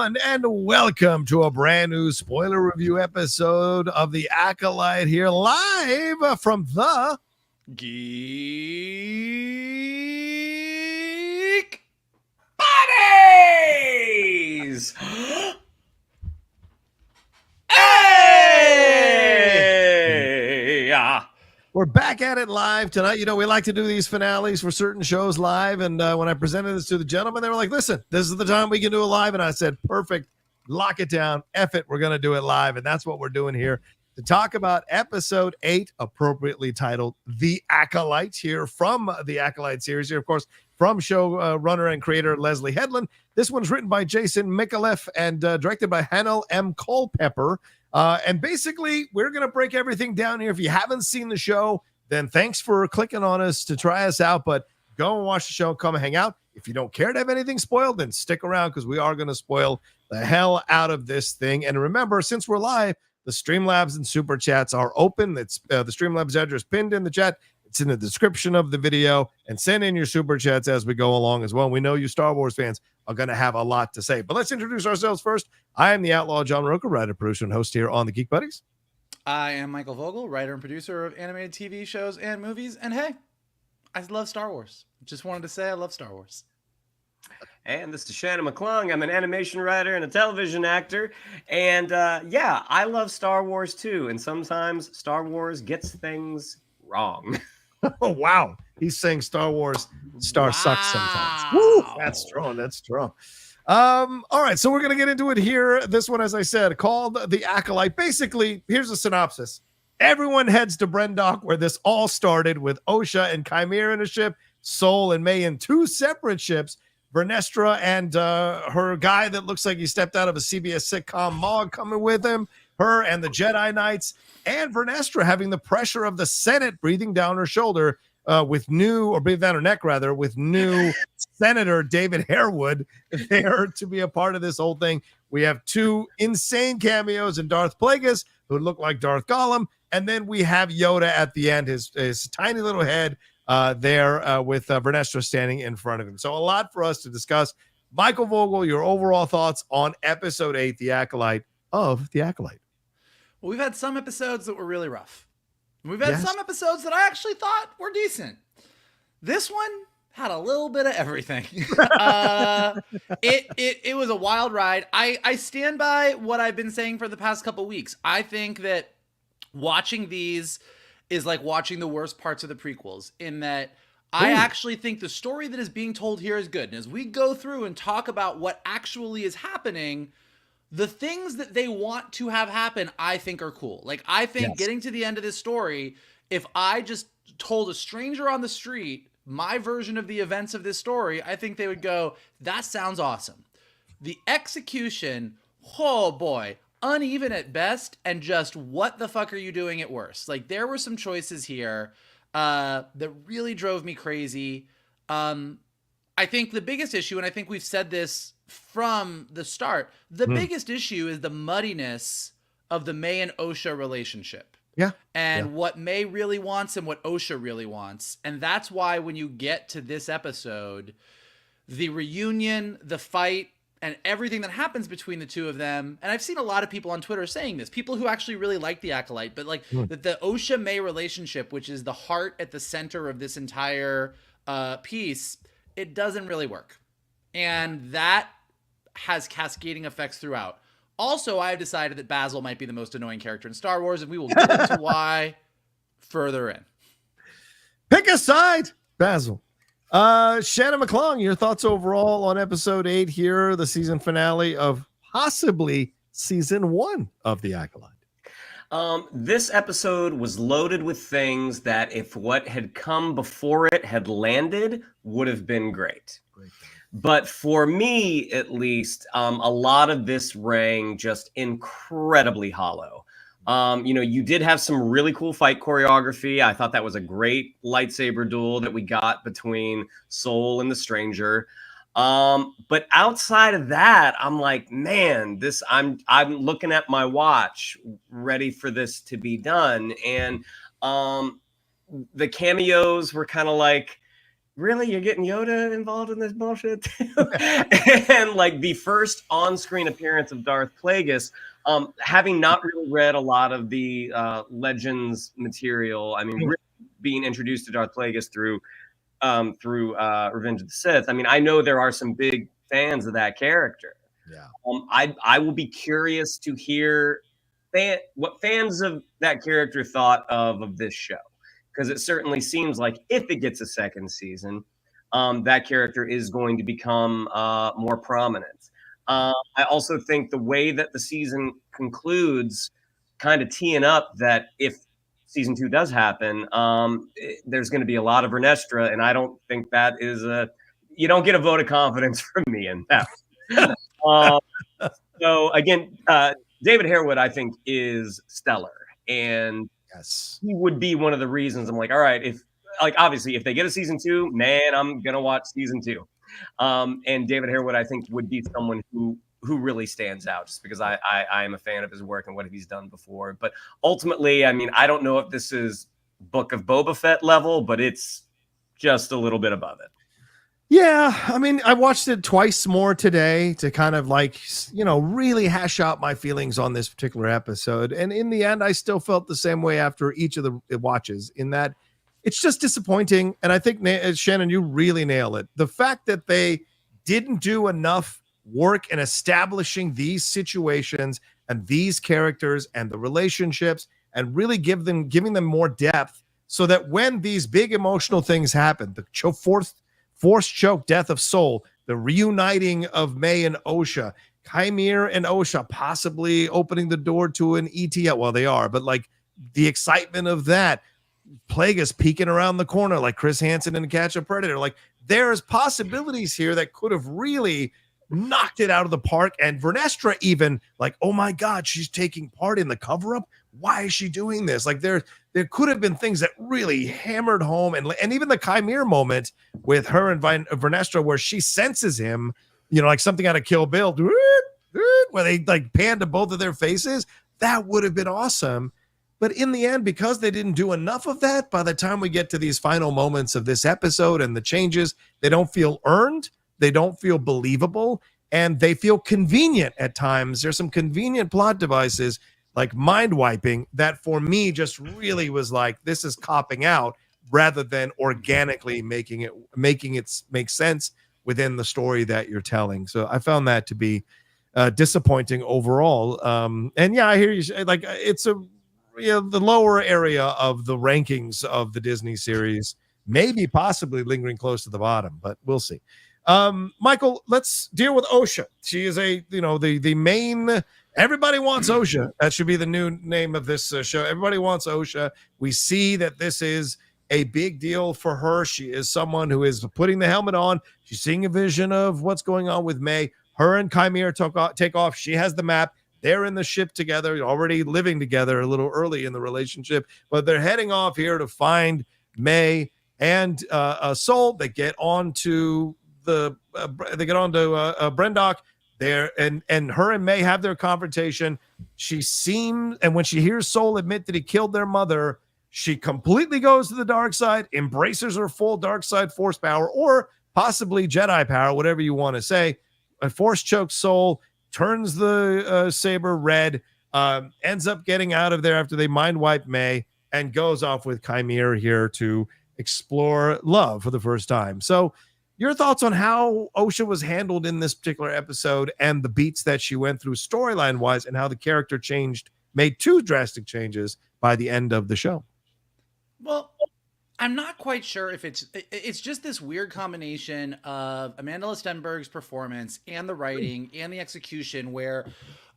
everyone, and welcome to a brand new spoiler review episode of The Acolyte here live from the Geek Buddies! Hey! We're back at it live tonight. You know, we like to do these finales for certain shows live. And when I presented this to the gentlemen, they were like, listen, this is the time we can do it live. And I said, perfect. Lock it down. F it. We're going to do it live. And that's what we're doing here to talk about episode 8, appropriately titled The Acolyte, here from the Acolyte series here, of course, from showrunner and creator Leslye Headland. This one's written by Jason Micallef and directed by Hanel M. Culpepper. And basically, we're going to break everything down here. If you haven't seen the show, then thanks for clicking on us to try us out. But go and watch the show, come and hang out. If you don't care to have anything spoiled, then stick around because we are going to spoil the hell out of this thing. And remember, since we're live, the Streamlabs and Superchats are open. It's the Streamlabs address pinned in the chat. It's in the description of the video. And send in your Superchats as we go along as well. We know you Star Wars fans are going to have a lot to say. But let's introduce ourselves first. I am the Outlaw John Rocha, writer, producer, and host here on the Geek Buddies. I am Michael Vogel, writer and producer of animated TV shows and movies. And hey, I love Star Wars. Just wanted to say I love Star Wars. And this is Shannon McClung. I'm an animation writer and a television actor. And yeah, I love Star Wars too. And sometimes Star Wars gets things wrong. Oh, wow. He's saying Star Wars sucks sometimes. Woo, that's strong. That's strong. All right, so we're going to get into it here. This one, as I said, called The Acolyte. Basically, here's a synopsis. Everyone heads to Brendok, where this all started, with Osha and Qimir in a ship, Sol and May in 2 separate ships, Vernestra and her guy that looks like he stepped out of a CBS sitcom, Mog, coming with him, her and the Jedi Knights, and Vernestra having the pressure of the Senate breathing down her shoulder, breathing down her neck, rather, with new Senator David Harewood there to be a part of this whole thing. We have 2 insane cameos in Darth Plagueis, who look like Darth Gollum, and then we have Yoda at the end, his tiny little head there with Vernestra standing in front of him. So a lot for us to discuss. Michael Vogel, your overall thoughts on episode 8, The Acolyte of The Acolyte. Well, we've had some episodes that were really rough. We've had some episodes that I actually thought were decent. This one had a little bit of everything. It was a wild ride. I stand by what I've been saying for the past couple weeks. I think that watching these is like watching the worst parts of the prequels, in that I actually think the story that is being told here is good. And as we go through and talk about what actually is happening, the things that they want to have happen, I think, are cool. Like, I think getting to the end of this story, if I just told a stranger on the street my version of the events of this story, I think they would go, that sounds awesome. The execution, oh boy, uneven at best, and just what the fuck are you doing at worst? Like, there were some choices here that really drove me crazy. I think the biggest issue, and I think we've said this from the start, the biggest issue is the muddiness of the May and Osha relationship. Yeah. And what May really wants and what Osha really wants. And that's why when you get to this episode, the reunion, the fight, and everything that happens between the two of them, and I've seen a lot of people on Twitter saying this, people who actually really like The Acolyte, but like that the Osha-May relationship, which is the heart at the center of this entire piece, it doesn't really work. And that has cascading effects throughout. Also, I have decided that Basil might be the most annoying character in Star Wars, and we will get into why further in. Pick a side, Basil. Shannon McClung, your thoughts overall on episode 8 here, the season finale of possibly season 1 of The Acolyte. This episode was loaded with things that, if what had come before it had landed, would have been great. But for me, at least, a lot of this rang just incredibly hollow. You did have some really cool fight choreography. I thought that was a great lightsaber duel that we got between Sol and the Stranger. But outside of that, I'm like, man, I'm looking at my watch, ready for this to be done. And the cameos were kind of like, really, you're getting Yoda involved in this bullshit too? And like the first on-screen appearance of Darth Plagueis, having not really read a lot of the Legends material, I mean, really being introduced to Darth Plagueis through Revenge of the Sith. I mean, I know there are some big fans of that character. Yeah. I will be curious to hear what fans of that character thought of this show, because it certainly seems like if it gets a second season, that character is going to become more prominent. I also think the way that the season concludes, kind of teeing up that if season 2 does happen, there's going to be a lot of Vernestra, and I don't think that is you don't get a vote of confidence from me in that. So again, David Harewood, I think, is stellar, and Yes. he would be one of the reasons I'm like, all right, if like obviously if they get a season 2, man, I'm gonna watch season 2. And David Harewood, I think, would be someone who really stands out, just because I am a fan of his work and what he's done before. But ultimately, I mean, I don't know if this is Book of Boba Fett level, but it's just a little bit above it. Yeah, I mean, I watched it twice more today to kind of like, really hash out my feelings on this particular episode. And in the end, I still felt the same way after each of the watches, in that it's just disappointing. And I think, Shannon, you really nail it. The fact that they didn't do enough work in establishing these situations and these characters and the relationships, and really giving them more depth, so that when these big emotional things happen, the forced choke death of Soul, the reuniting of May and Osha, Qimir and Osha possibly opening the door to an ETL. Well, they are, but like the excitement of that, Plagueis peeking around the corner like Chris Hansen in Catch a Predator. Like, there's possibilities here that could have really knocked it out of the park. And Vernestra even like, oh my God, she's taking part in the cover-up. Why is she doing this? Like, there could have been things that really hammered home, and even the Qimir moment with her and Vernestra, where she senses him, like something out of Kill Bill, where they like pan to both of their faces. That would have been awesome. But in the end, because they didn't do enough of that, by the time we get to these final moments of this episode and the changes, they don't feel earned, they don't feel believable, and they feel convenient at times. There's some convenient plot devices like mind wiping that for me just really was like, this is copping out rather than organically making it make sense within the story that you're telling. So I found that to be disappointing overall. And yeah, I hear you. Like, it's the lower area of the rankings of the Disney series, maybe possibly lingering close to the bottom, but we'll see. Michael, let's deal with Osha. She is the main. Everybody wants Osha. That should be the new name of this show. Everybody wants Osha. We see that this is a big deal for her. She is someone who is putting the helmet on. She's seeing a vision of what's going on with May. Her and Qimir take off. She has the map. They're in the ship together, already living together a little early in the relationship, but they're heading off here to find May and Soul. They get onto Brendok. There and her and May have their confrontation. And when she hears Soul admit that he killed their mother, she completely goes to the dark side, embraces her full dark side force power, or possibly Jedi power, whatever you want to say. A force chokes Soul, turns the saber red, ends up getting out of there after they mind wipe May, and goes off with Qimir here to explore love for the first time. So, your thoughts on how Osha was handled in this particular episode and the beats that she went through storyline wise, and how the character made two drastic changes by the end of the show. Well, I'm not quite sure if it's just this weird combination of Amandla Stenberg's performance and the writing and the execution, where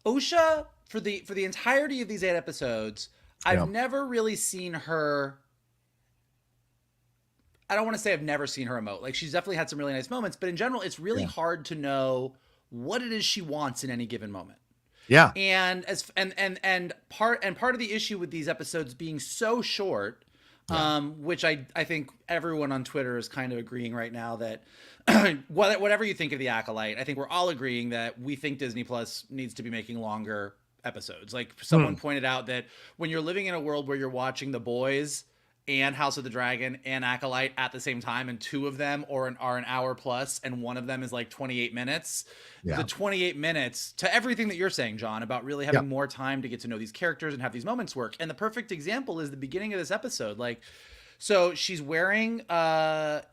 Osha, for the entirety of these 8 episodes, I've never really seen her. I don't want to say I've never seen her emote. Like, she's definitely had some really nice moments, but in general, it's really hard to know what it is she wants in any given moment. Yeah. And part of the issue with these episodes being so short, which I think everyone on Twitter is kind of agreeing right now that whatever you think of the Acolyte, I think we're all agreeing that we think Disney Plus needs to be making longer episodes. Like, someone pointed out that when you're living in a world where you're watching The Boys and House of the Dragon and Acolyte at the same time, and two of them are an hour plus, and one of them is like 28 minutes. Yeah. The 28 minutes to everything that you're saying, John, about really having more time to get to know these characters and have these moments work. And the perfect example is the beginning of this episode. Like, so she's wearing, the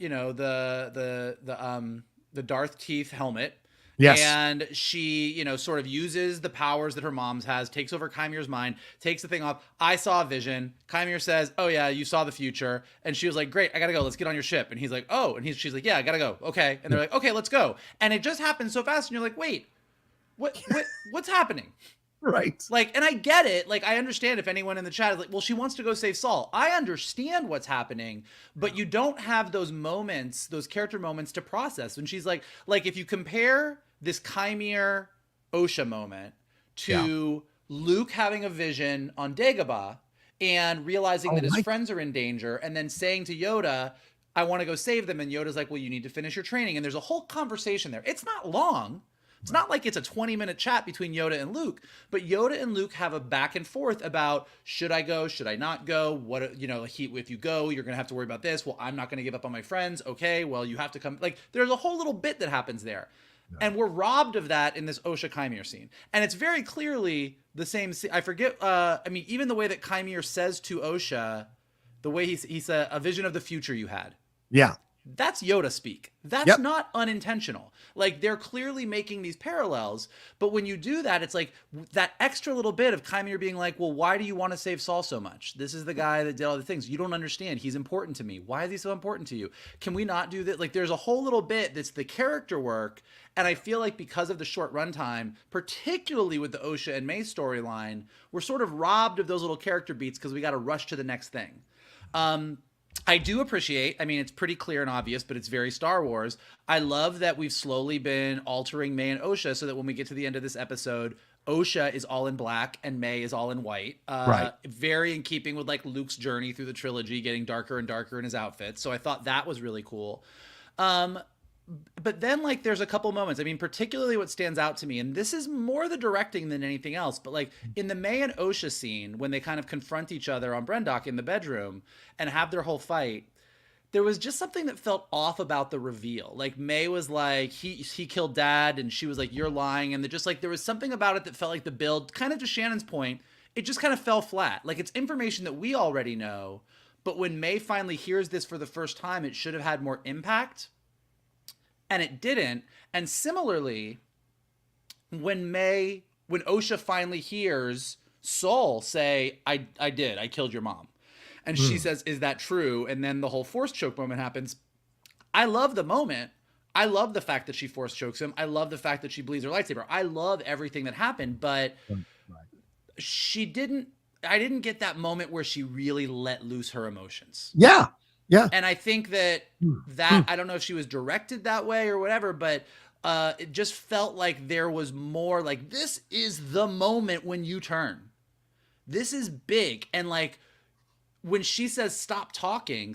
Darth teeth helmet. Yes. And she, sort of uses the powers that her mom's has, takes over Qimir's mind, takes the thing off. I saw a vision. Qimir says, oh yeah, you saw the future. And she was like, great, I gotta go. Let's get on your ship. And he's like, oh, and she's like, yeah, I gotta go. Okay. And they're like, okay, let's go. And it just happened so fast. And you're like, wait, what's happening? Right. Like, and I get it. Like, I understand if anyone in the chat is like, well, she wants to go save Saul. I understand what's happening, but you don't have those moments, those character moments to process. And she's like if you compare this Qimir Osha moment to Luke having a vision on Dagobah and realizing that his friends are in danger, and then saying to Yoda, I want to go save them. And Yoda's like, well, you need to finish your training. And there's a whole conversation there. It's not long. It's not like it's a 20-minute chat between Yoda and Luke, but Yoda and Luke have a back and forth about, should I go? Should I not go? What, if you go, you're going to have to worry about this. Well, I'm not going to give up on my friends. Okay, well, you have to come. Like, there's a whole little bit that happens there. Yeah. And we're robbed of that in this Osha Qimir scene. And it's very clearly the same scene. I forget, even the way that Qimir says to Osha, the way he said, a vision of the future you had. Yeah. That's Yoda speak. That's not unintentional. Like, they're clearly making these parallels, but when you do that, it's like that extra little bit of Qimir being like, well, why do you want to save Saul so much? This is the guy that did all the things. You don't understand. He's important to me. Why is he so important to you? Can we not do that? Like, there's a whole little bit that's the character work, and I feel like because of the short runtime, particularly with the Osha and May storyline, we're sort of robbed of those little character beats because we got to rush to the next thing. I do appreciate, it's pretty clear and obvious, but it's very Star Wars. I love that we've slowly been altering May and Osha so that when we get to the end of this episode, Osha is all in black and May is all in white. Right. Very in keeping with like Luke's journey through the trilogy, getting darker and darker in his outfit. So I thought that was really cool. But then, like, there's a couple moments. Particularly what stands out to me, and this is more the directing than anything else, but like in the May and Osha scene, when they kind of confront each other on Brendok in the bedroom and have their whole fight, there was just something that felt off about the reveal. Like, May was like, he killed Dad, and she was like, you're lying. And there was something about it that felt like the build, kind of to Shannon's point, it just kind of fell flat. Like, it's information that we already know, but when May finally hears this for the first time, it should have had more impact. And it didn't. And similarly, when Osha finally hears Saul say, I killed your mom. And she says, is that true? And then the whole force choke moment happens. I love the moment. I love the fact that she force chokes him. I love the fact that she bleeds her lightsaber. I love everything that happened, but I didn't get that moment where she really let loose her emotions. Yeah. Yeah. And I think that I don't know if she was directed that way or whatever, but it just felt like there was more like, this is the moment when you turn. This is big. And like, when she says, stop talking,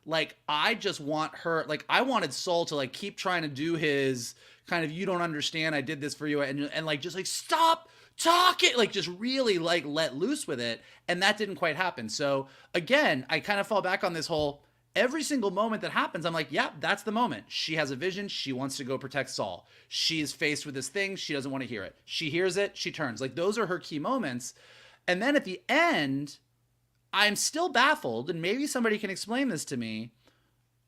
like, I just want her, like, I wanted Saul to like keep trying to do his kind of, you don't understand, I did this for you. And like, just like, stop talking, like, just really like let loose with it. And that didn't quite happen. So again, I kind of fall back on this whole, every single moment that happens, I'm like, yeah, that's the moment. She has a vision. She wants to go protect Saul. She is faced with this thing. She doesn't want to hear it. She hears it. She turns. Like, those are her key moments. And then at the end, I'm still baffled, and maybe somebody can explain this to me,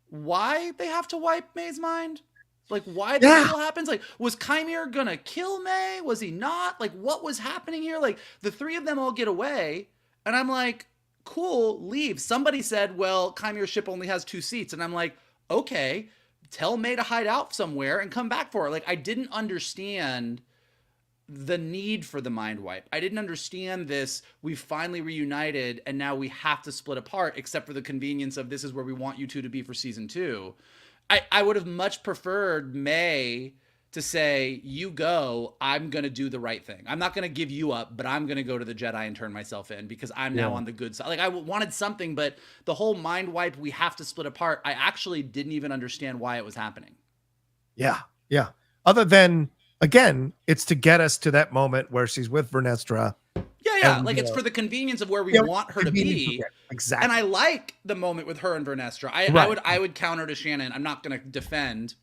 why they have to wipe May's mind. Like, why the deal happens? Like, was Qimir gonna kill May? Was he not? Like, what was happening here? Like, the three of them all get away, and I'm like, cool, leave. Somebody said, well, Qimir's ship only has 2 seats, and I'm like, okay, tell May to hide out somewhere and come back for her. Like, I didn't understand the need for the mind wipe. I didn't understand this. We finally reunited, and now we have to split apart, except for the convenience of, this is where we want you two to be for season 2. I would have much preferred May to say, you go, I'm going to do the right thing. I'm not going to give you up, but I'm going to go to the Jedi and turn myself in because I'm now on the good side. Like, I wanted something, but the whole mind wipe, we have to split apart, I actually didn't even understand why it was happening. Yeah. Yeah. Other than, again, it's to get us to that moment where she's with Vernestra. Yeah. Yeah, And, like it's for the convenience of where we want her to be. Exactly. And I like the moment with her and Vernestra. I would counter to Shannon. I'm not going to defend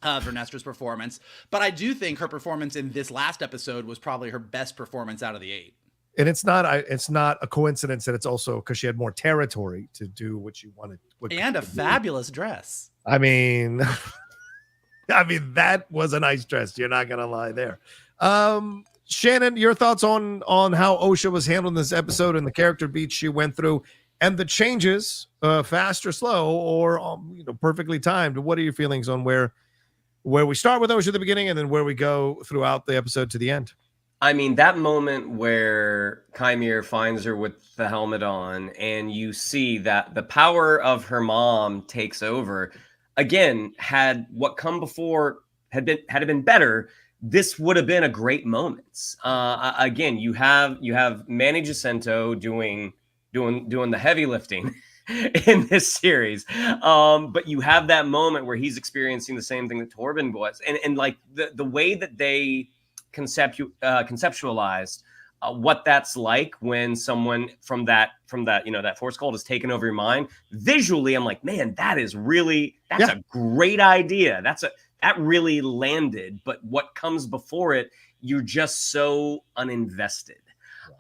Vernestra's performance, but I do think her performance in this last episode was probably her best performance out of the 8. And it's not a coincidence that it's also because she had more territory to do what she wanted. And a fabulous dress. I mean, that was a nice dress. You're not going to lie there. Shannon, your thoughts on how Osha was handling this episode and the character beats she went through and the changes, fast or slow or perfectly timed. What are your feelings on where we start with Osha at the beginning and then where we go throughout the episode to the end? I mean, that moment where Qimir finds her with the helmet on and you see that the power of her mom takes over, again, had what come before had it been better, this would have been a great moment. Again, you have Manny Jacinto doing the heavy lifting in this series. But you have that moment where he's experiencing the same thing that Torben was. And like the way that they conceptualized what that's like when someone from that that force cult has taken over your mind visually, I'm like, man, that's a great idea. That really landed. But what comes before it, you're just so uninvested.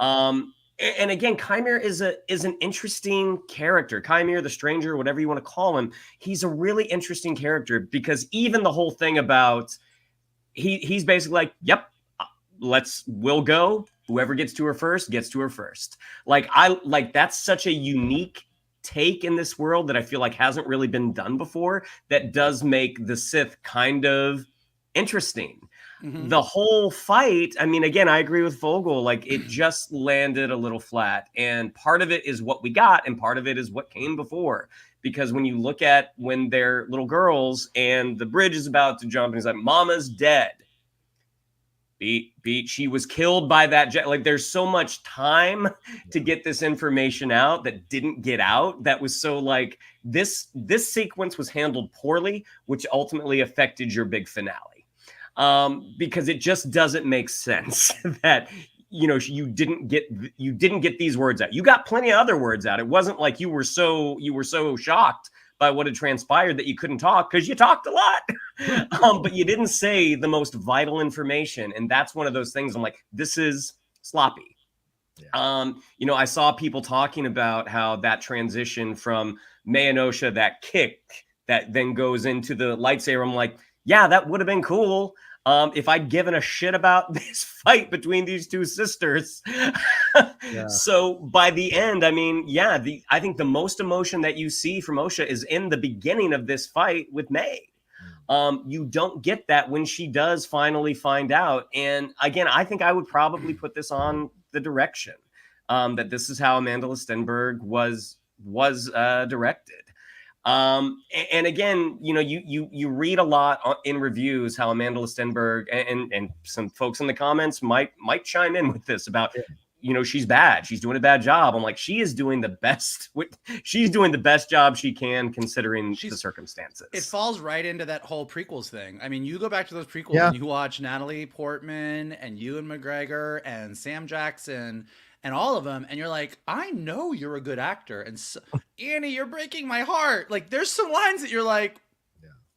And again, Qimir is an interesting character. Qimir, the stranger, whatever you want to call him, he's a really interesting character because even the whole thing about he's basically like, yep, we'll go. Whoever gets to her first gets to her first. That's such a unique take in this world that I feel like hasn't really been done before. That does make the Sith kind of interesting. Mm-hmm. The whole fight, I mean, again, I agree with Vogel. Like it just landed a little flat, and part of it is what we got, and part of it is what came before. Because when you look at when they're little girls and the bridge is about to jump, and he's like, "Mama's dead." Beat. She was killed by that jet. Like there's so much time to get this information out that didn't get out. That was so like this sequence was handled poorly, which ultimately affected your big finale. Because it just doesn't make sense that you didn't get these words out. You got plenty of other words out. It wasn't like you were so shocked by what had transpired that you couldn't talk, because you talked a lot, but you didn't say the most vital information. And that's one of those things I'm like, this is sloppy. Yeah. I saw people talking about how that transition from May and Osha, that kick that then goes into the lightsaber. I'm like, yeah, that would have been cool. If I'd given a shit about this fight between these two sisters. Yeah. So by the end, I mean, I think the most emotion that you see from Osha is in the beginning of this fight with May. You don't get that when she does finally find out. And again, I think I would probably put this on the direction that this is how Amandla Stenberg was directed. And again, you read a lot in reviews how Amandla Stenberg and some folks in the comments might chime in with this about, she's bad. She's doing a bad job. I'm like, she is doing the best. She's doing the best job she can considering the circumstances. It falls right into that whole prequels thing. I mean, you go back to those prequels and you watch Natalie Portman and Ewan McGregor and Sam Jackson and all of them, and you're like, I know you're a good actor, and so, Annie, you're breaking my heart. Like, there's some lines that you're like,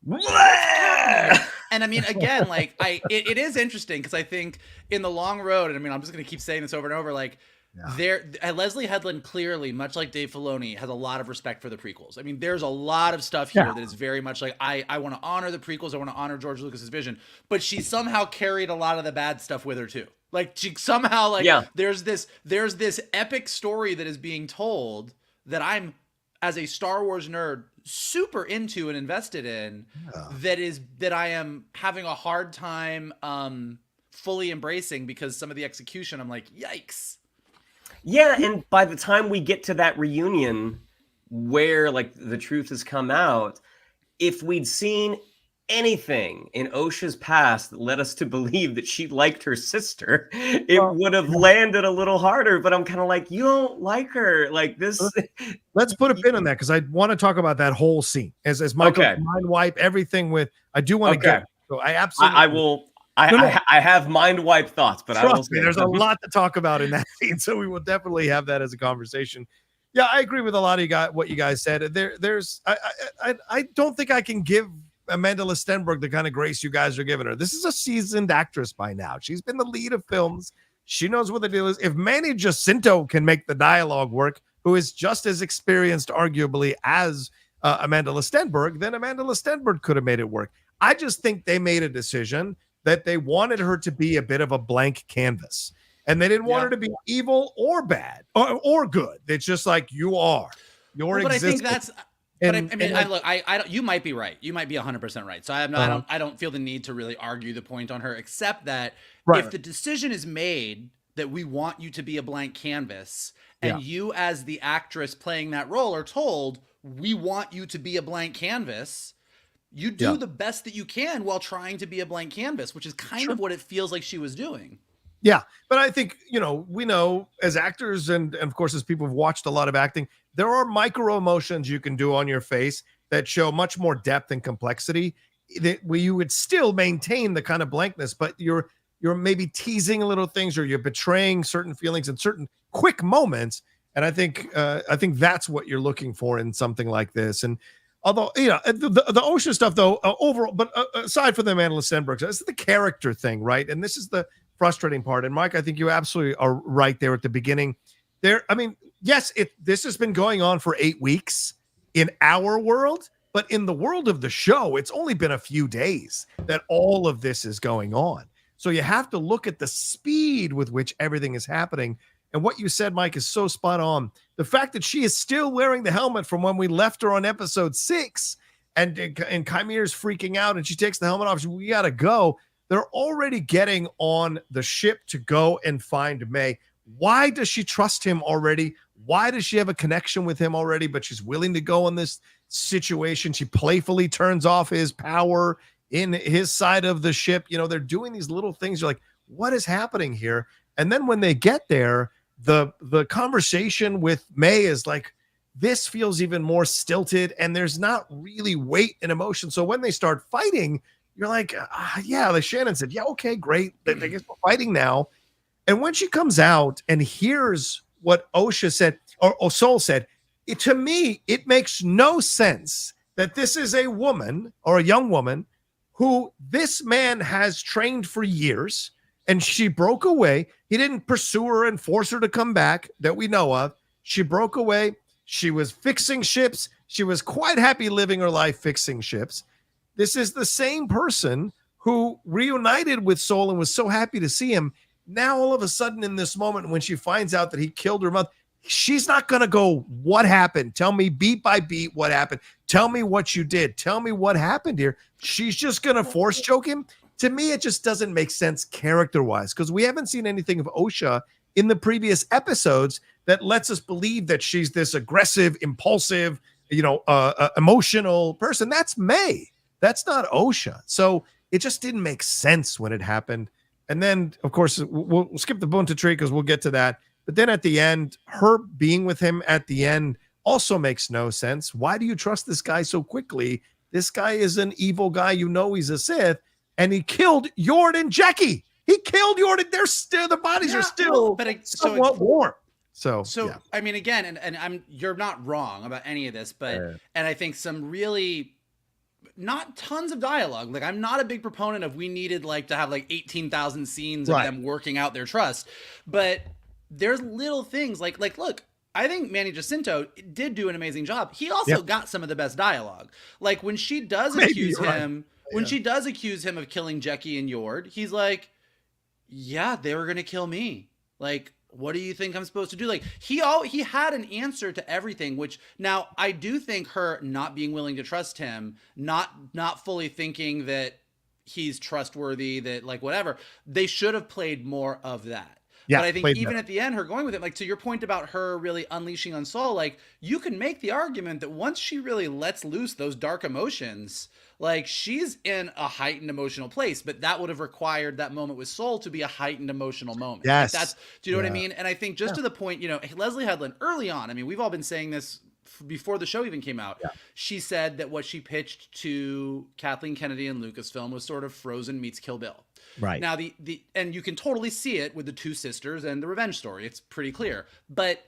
yeah. And I mean, again, like, it is interesting because I think in the long road, and I mean, I'm just gonna keep saying this over and over, like, Leslye Headland clearly, much like Dave Filoni, has a lot of respect for the prequels. I mean, there's a lot of stuff here that is very much like, I want to honor the prequels, I want to honor George Lucas's vision, but she somehow carried a lot of the bad stuff with her too. Like she somehow there's this epic story that is being told that I'm, as a Star Wars nerd, super into and invested in, that I am having a hard time fully embracing because some of the execution, I'm like, yikes. Yeah, and by the time we get to that reunion where like the truth has come out, if we'd seen anything in Osha's past that led us to believe that she liked her sister, it would have landed a little harder. But I'm kind of like, you don't like her like this. Let's put a pin on that because I want to talk about that whole scene as Michael mind wipe everything with. I do want to get. So I absolutely. I have mind wipe thoughts, but I will Trust me, say there's a lot to talk about in that scene, so we will definitely have that as a conversation. Yeah, I agree with a lot of what you guys said. I don't think I can give Amandla Stenberg the kind of grace you guys are giving her. This is a seasoned actress by now. She's been the lead of films. She knows what the deal is. If Manny Jacinto can make the dialogue work, who is just as experienced, arguably, as Amandla Stenberg, then Amandla Stenberg could have made it work. I just think they made a decision that they wanted her to be a bit of a blank canvas. And they didn't want her to be evil or bad or good. It's just like you are. But I think that's. But I don't. You might be right. You might be 100% right. So I don't feel the need to really argue the point on her, except that if the decision is made that we want you to be a blank canvas, and you as the actress playing that role are told we want you to be a blank canvas, you do the best that you can while trying to be a blank canvas, which is kind of what it feels like she was doing. Yeah, but I think, we know as actors and of course as people who've watched a lot of acting, there are micro emotions you can do on your face that show much more depth and complexity where you would still maintain the kind of blankness, but you're maybe teasing little things or you're betraying certain feelings in certain quick moments. And I think that's what you're looking for in something like this. And although, the Osha stuff though, overall, but aside from the Amandla Stenberg, this is the character thing, right? And this is the frustrating part. And Mike, I think you absolutely are right there at the beginning. Yes, this has been going on for 8 weeks in our world, but in the world of the show, it's only been a few days that all of this is going on. So you have to look at the speed with which everything is happening. And what you said, Mike, is so spot on. The fact that she is still wearing the helmet from when we left her on episode 6 and Qimir's freaking out and she takes the helmet off. We got to go. They're already getting on the ship to go and find May. Why does she trust him already? Why does she have a connection with him already, but she's willing to go on this situation? She playfully turns off his power in his side of the ship. They're doing these little things. You're like, what is happening here? And then when they get there, the conversation with May is like, this feels even more stilted and there's not really weight and emotion. So when they start fighting, you're like, like Shannon said, yeah, okay, great. I guess we're fighting now. And when she comes out and hears what Osha said, or Sol said, to me, it makes no sense that this is a woman or a young woman who this man has trained for years, and she broke away. He didn't pursue her and force her to come back that we know of. She broke away. She was fixing ships. She was quite happy living her life fixing ships. This is the same person who reunited with Sol and was so happy to see him. Now, all of a sudden, in this moment, when she finds out that he killed her mother, she's not going to go, what happened? Tell me beat by beat what happened. Tell me what you did. Tell me what happened here. She's just going to force choke him. To me, it just doesn't make sense character-wise because we haven't seen anything of Osha in the previous episodes that lets us believe that she's this aggressive, impulsive, emotional person. That's May. That's not Osha. So it just didn't make sense when it happened. And then, of course, we'll skip the Bunta tree because we'll get to that. But then at the end, her being with him at the end also makes no sense. Why do you trust this guy so quickly? This guy is an evil guy. He's a Sith. And he killed Yord and Jackie. He killed Yord. They're still, the bodies are still somewhat warm. So yeah. I mean, again, and you're not wrong about any of this, but and I think some really not tons of dialogue. Like, I'm not a big proponent of we needed to have 18,000 scenes of them working out their trust, but there's little things like look, I think Manny Jacinto did do an amazing job. He also got some of the best dialogue. Like when she does accuse him, when she does accuse him of killing Jackie and Yord, he's like, yeah, they were going to kill me. Like, what do you think I'm supposed to do? Like he had an answer to everything, which now I do think her not being willing to trust him, not fully thinking that he's trustworthy, that whatever, they should have played more of that. Yeah, but I think even at the end, her going with it, to your point about her really unleashing on Sol, you can make the argument that once she really lets loose those dark emotions, she's in a heightened emotional place, but that would have required that moment with Sol to be a heightened emotional moment. Yes. Do you know what I mean? And I think just to the point, Leslye Headland early on, I mean, we've all been saying this before the show even came out. Yeah. She said that what she pitched to Kathleen Kennedy and Lucasfilm was sort of Frozen meets Kill Bill. Right. Now and you can totally see it with the two sisters and the revenge story. It's pretty clear. But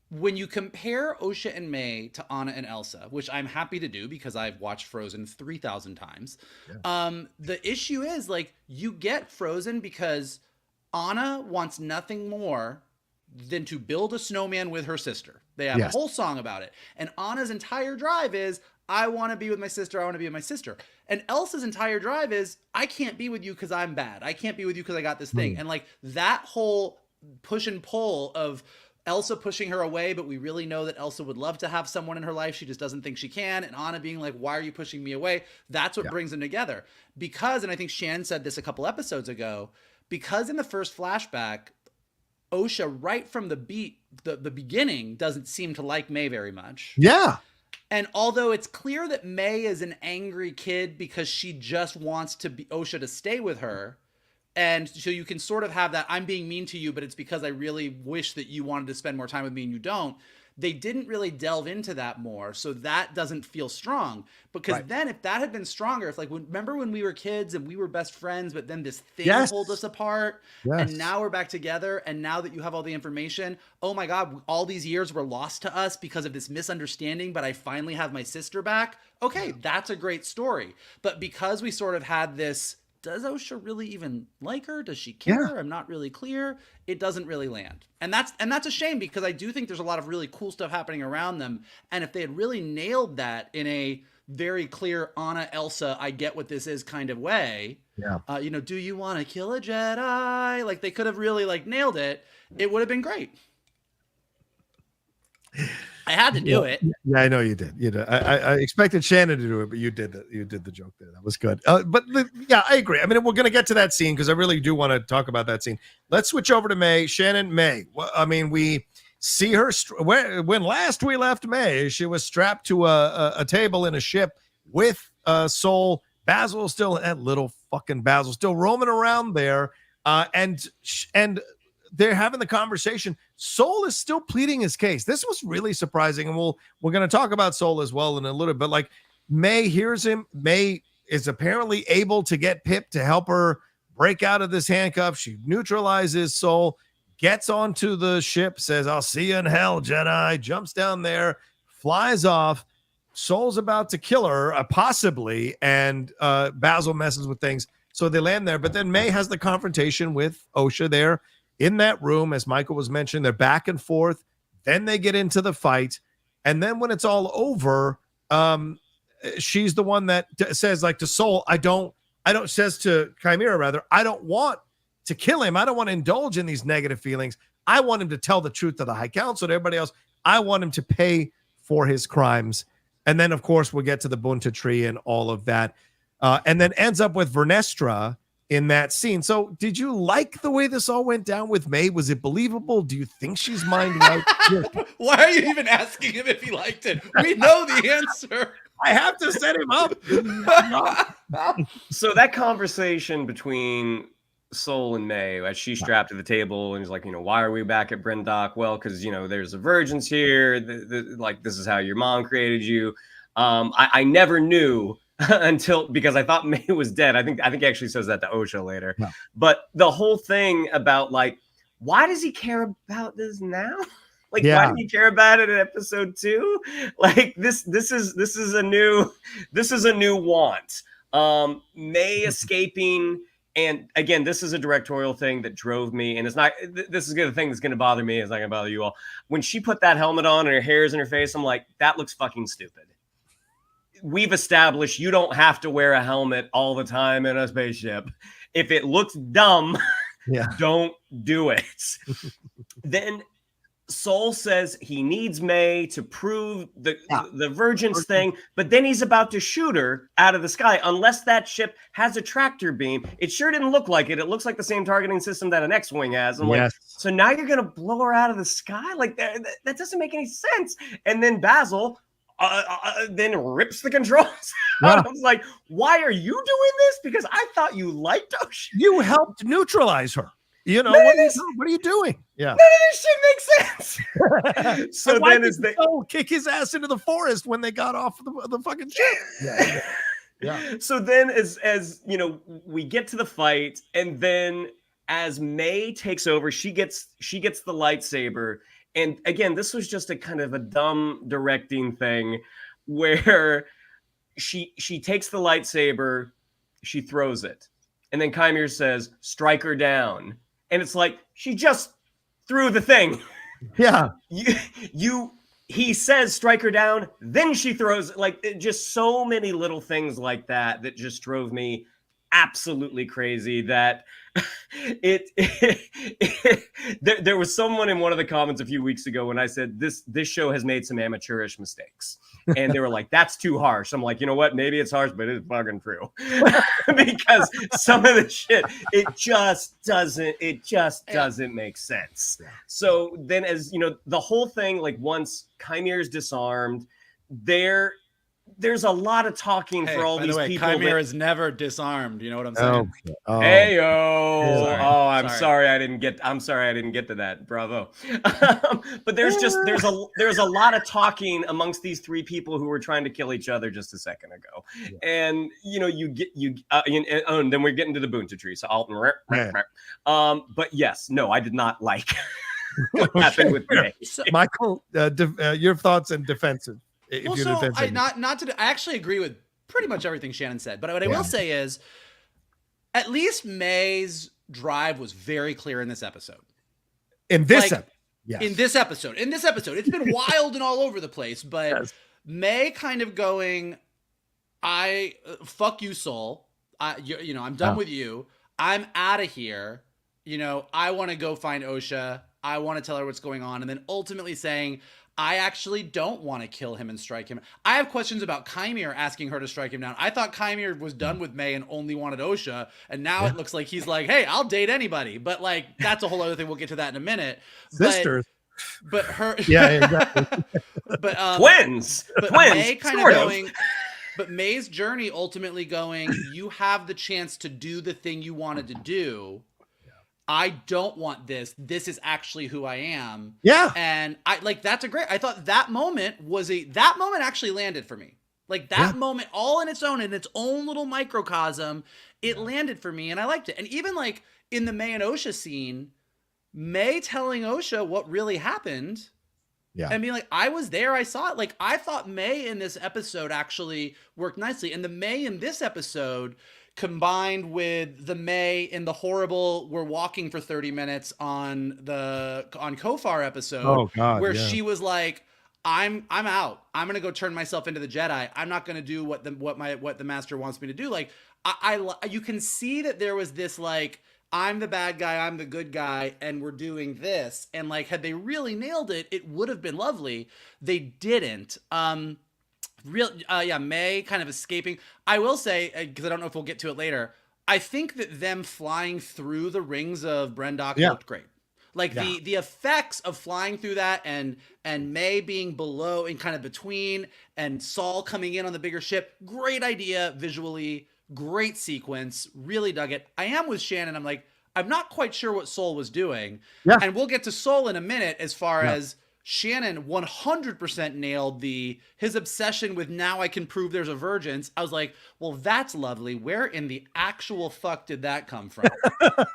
when you compare Osha and May to Anna and Elsa, which I'm happy to do because I've watched Frozen 3,000 times, the issue is like you get Frozen because Anna wants nothing more than to build a snowman with her sister. They have a whole song about it. And Anna's entire drive is, I want to be with my sister. I want to be with my sister. And Elsa's entire drive is, I can't be with you because I'm bad. I can't be with you because I got this thing. And like that whole push and pull of Elsa pushing her away, but we really know that Elsa would love to have someone in her life. She just doesn't think she can. And Anna being like, why are you pushing me away? That's what brings them together. Because, and I think Shan said this a couple episodes ago, because in the first flashback, Osha right from the beginning doesn't seem to like May very much. Yeah. And although it's clear that May is an angry kid because she just wants Osha to stay with her, and so you can sort of have that, I'm being mean to you, but it's because I really wish that you wanted to spend more time with me and you don't. They didn't really delve into that more, so that doesn't feel strong. Because then if that had been stronger, if like, remember when we were kids and we were best friends, but then this thing pulled us apart, and now we're back together, and now that you have all the information, oh my God, all these years were lost to us because of this misunderstanding, but I finally have my sister back. Okay, that's a great story. But because we sort of had this, does Osha really even like her? Does she care? I'm not really clear. It doesn't really land. And that's a shame because I do think there's a lot of really cool stuff happening around them. And if they had really nailed that in a very clear Anna, Elsa, I get what this is kind of way, do you want to kill a Jedi? Like they could have really like nailed it. It would have been great. I had to do it. Yeah, I know you did. You did. I expected Shannon to do it, but you did it. You did the joke there. That was good. But I agree. I mean, we're going to get to that scene because I really do want to talk about that scene. Let's switch over to May. Shannon, May. Well, I mean, we see her when last we left May, she was strapped to a table in a ship with Sol. Basil still, that little fucking Basil, still roaming around there, and they're having the conversation. Sol is still pleading his case. This was really surprising, and we're going to talk about Sol as well in a little bit. Like May hears him. May is apparently able to get Pip to help her break out of this handcuff. She neutralizes Sol, gets onto the ship, says, "I'll see you in hell, Jedi." Jumps down there, flies off. Sol's about to kill her, possibly, and Basil messes with things, so they land there. But then May has the confrontation with Osha there in that room, as Michael was mentioning. They're back and forth. Then they get into the fight. And then when it's all over, she's the one that says, like, to Sol, says to Qimir, rather, I don't want to kill him. I don't want to indulge in these negative feelings. I want him to tell the truth to the High Council, to everybody else. I want him to pay for his crimes. And then, of course, we'll get to the Bunta tree and all of that. And then ends up with Vernestra in that scene. So did you like the way this all went down with May? Was it believable? Do you think she's mind right? Why are you even asking him if he liked it? We know the answer. I have to set him up. So that conversation between Sol and May, as she's strapped to the table and he's like, why are we back at Brendok? Well, because, there's a virgins here. Like, this is how your mom created you. I never knew because I thought May was dead. I think he actually says that to Osha later. Yeah. But the whole thing about, like, why does he care about this now? Like, why did he care about it in episode 2? Like, this is a new want. May escaping, and again, this is a directorial thing that drove me, and it's not. This is the thing that's going to bother me. It's not going to bother you all. When she put that helmet on and her hair's in her face, I'm like, that looks fucking stupid. We've established you don't have to wear a helmet all the time in a spaceship. If it looks dumb, don't do it. Then Sol says he needs May to prove the virgins thing, but then he's about to shoot her out of the sky unless that ship has a tractor beam. It sure didn't look like it. It looks like the same targeting system that an X-Wing has. I'm like, so now you're going to blow her out of the sky? Like, that doesn't make any sense. And then Basil then rips the controls out. I was like, why are you doing this? Because I thought you liked Osha. You helped neutralize her. You know, what are you doing? Yeah. None of this shit makes sense. So why then did as they kick his ass into the forest when they got off the fucking ship. Yeah. So then as you know, we get to the fight, and then as May takes over, she gets the lightsaber. And again, this was just a kind of a dumb directing thing where she takes the lightsaber, she throws it. And then Qimir says, "Strike her down." And it's like, she just threw the thing. Yeah. He says, "Strike her down." Then she throws, like, just so many little things like that just drove me absolutely crazy. That there was someone in one of the comments a few weeks ago when I said this show has made some amateurish mistakes, and they were like, "That's too harsh." I'm like, you know what? Maybe it's harsh, but it's fucking true. Because some of the shit, it just doesn't make sense. Yeah. So then, as you know, the whole thing, like, once Chimir's disarmed, there's a lot of talking for all these people. Qimir is never disarmed. You know what I'm saying? Oh. Heyo! Oh, I'm Sorry. sorry I didn't get to that. Bravo. But there's a lot of talking amongst these three people who were trying to kill each other just a second ago. Yeah. And you know, and then we're getting to the Bunta tree. So but yes, no, I did not like what happened with May. Michael, your thoughts and defensive. I actually agree with pretty much everything Shannon said, but what I will say is, at least May's drive was very clear in this episode. In this episode, it's been wild and all over the place, but May kind of going, fuck you, Soul. I'm done with you. I'm out of here. You know, I want to go find Osha. I want to tell her what's going on. And then ultimately saying, I actually don't want to kill him and strike him. I have questions about Qimir asking her to strike him down. I thought Qimir was done with May and only wanted Osha. And now it looks like he's like, hey, I'll date anybody. But like, that's a whole other thing. We'll get to that in a minute. Sisters. But her. Yeah, exactly. But twins. But twins. May kind of going. But May's journey ultimately going, you have the chance to do the thing you wanted to do. I don't want this. This is actually who I am. Yeah. And that's I thought that moment actually landed for me. Like that moment all in its own little microcosm, it landed for me and I liked it. And even like in the May and Osha scene, May telling Osha what really happened. Yeah. I mean, like, I was there. I saw it. Like, I thought May in this episode actually worked nicely. And the May in this episode, combined with the May in the horrible we're walking for 30 minutes on Kofar episode, where she was like, I'm out. I'm gonna go turn myself into the Jedi. I'm not gonna do what the master wants me to do. Like, you can see that there was this like, I'm the bad guy, I'm the good guy, and we're doing this. And like, had they really nailed it, it would have been lovely. They didn't. May kind of escaping. I will say, because I don't know if we'll get to it later, I think that them flying through the rings of Brendok looked great. Like the effects of flying through that and May being below and kind of between and Saul coming in on the bigger ship. Great idea visually. Great sequence. Really dug it. I am with Shannon. I'm like, I'm not quite sure what Soul was doing. Yeah. And we'll get to Soul in a minute as far as Shannon 100% nailed his obsession with now I can prove there's a virgin. I was like, well, that's lovely. Where in the actual fuck did that come from?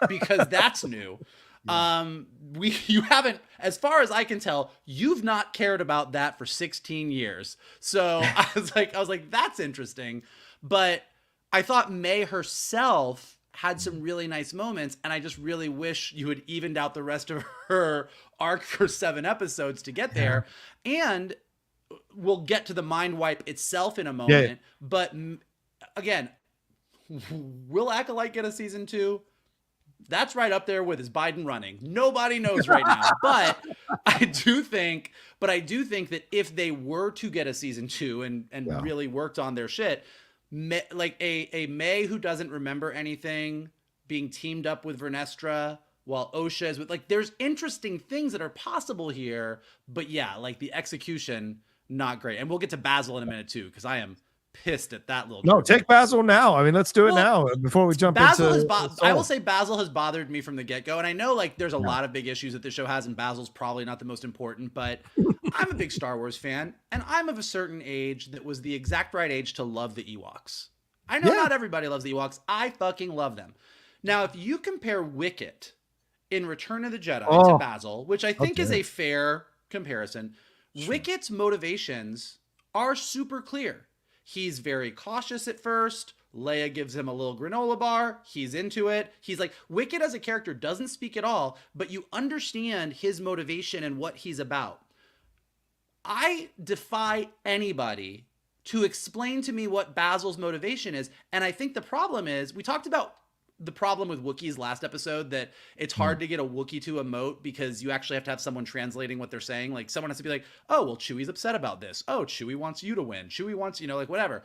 Because that's new. You haven't, as far as I can tell, you've not cared about that for 16 years. So I was like, that's interesting. But I thought May herself had some really nice moments, and I just really wish you had evened out the rest of her arc for 7 episodes to get there. And we'll get to the mind wipe itself in a moment. But again, will Acolyte get a season 2? That's right up there with his Biden running. Nobody knows right now. But I do think that if they were to get a season 2 and really worked on their shit, like a May who doesn't remember anything being teamed up with Vernestra while Osha is with, like, there's interesting things that are possible here, but like the execution, not great. And we'll get to Basil in a minute too, because I am pissed at that little. No, take Basil now. I mean, let's do it now before we jump Basil into. I will say Basil has bothered me from the get-go, and I know like there's a lot of big issues that the show has, and Basil's probably not the most important, but I'm a big Star Wars fan, and I'm of a certain age that was the exact right age to love the Ewoks. I know not everybody loves the Ewoks. I fucking love them. Now, if you compare Wicket in Return of the Jedi to Basil, which I think is a fair comparison, Wicket's motivations are super clear. He's very cautious at first. Leia gives him a little granola bar. He's into it. He's like, Wicket as a character doesn't speak at all, but you understand his motivation and what he's about. I defy anybody to explain to me what Basil's motivation is. And I think the problem is, we talked about the problem with Wookiees last episode, that it's hard to get a Wookiee to emote because you actually have to have someone translating what they're saying. Like someone has to be like, oh, well, Chewie's upset about this. Oh, Chewie wants you to win. Chewie wants, like whatever.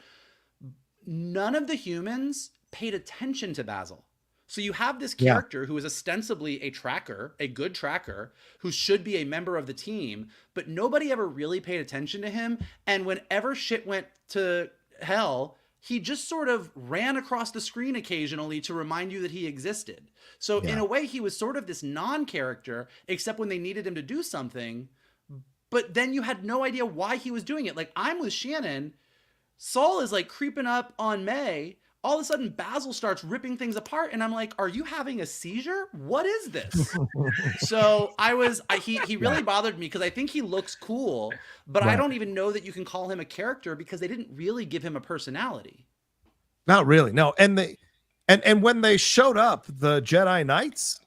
None of the humans paid attention to Basil. So you have this character who is ostensibly a tracker, a good tracker, who should be a member of the team, but nobody ever really paid attention to him. And whenever shit went to hell, he just sort of ran across the screen occasionally to remind you that he existed. So in a way, he was sort of this non-character, except when they needed him to do something. But then you had no idea why he was doing it. Like, I'm with Shannon. Saul is like creeping up on May. All of a sudden, Basil starts ripping things apart. And I'm like, are you having a seizure? What is this? So he really bothered me because I think he looks cool, but I don't even know that you can call him a character because they didn't really give him a personality. Not really. No. And when they showed up, the Jedi Knights,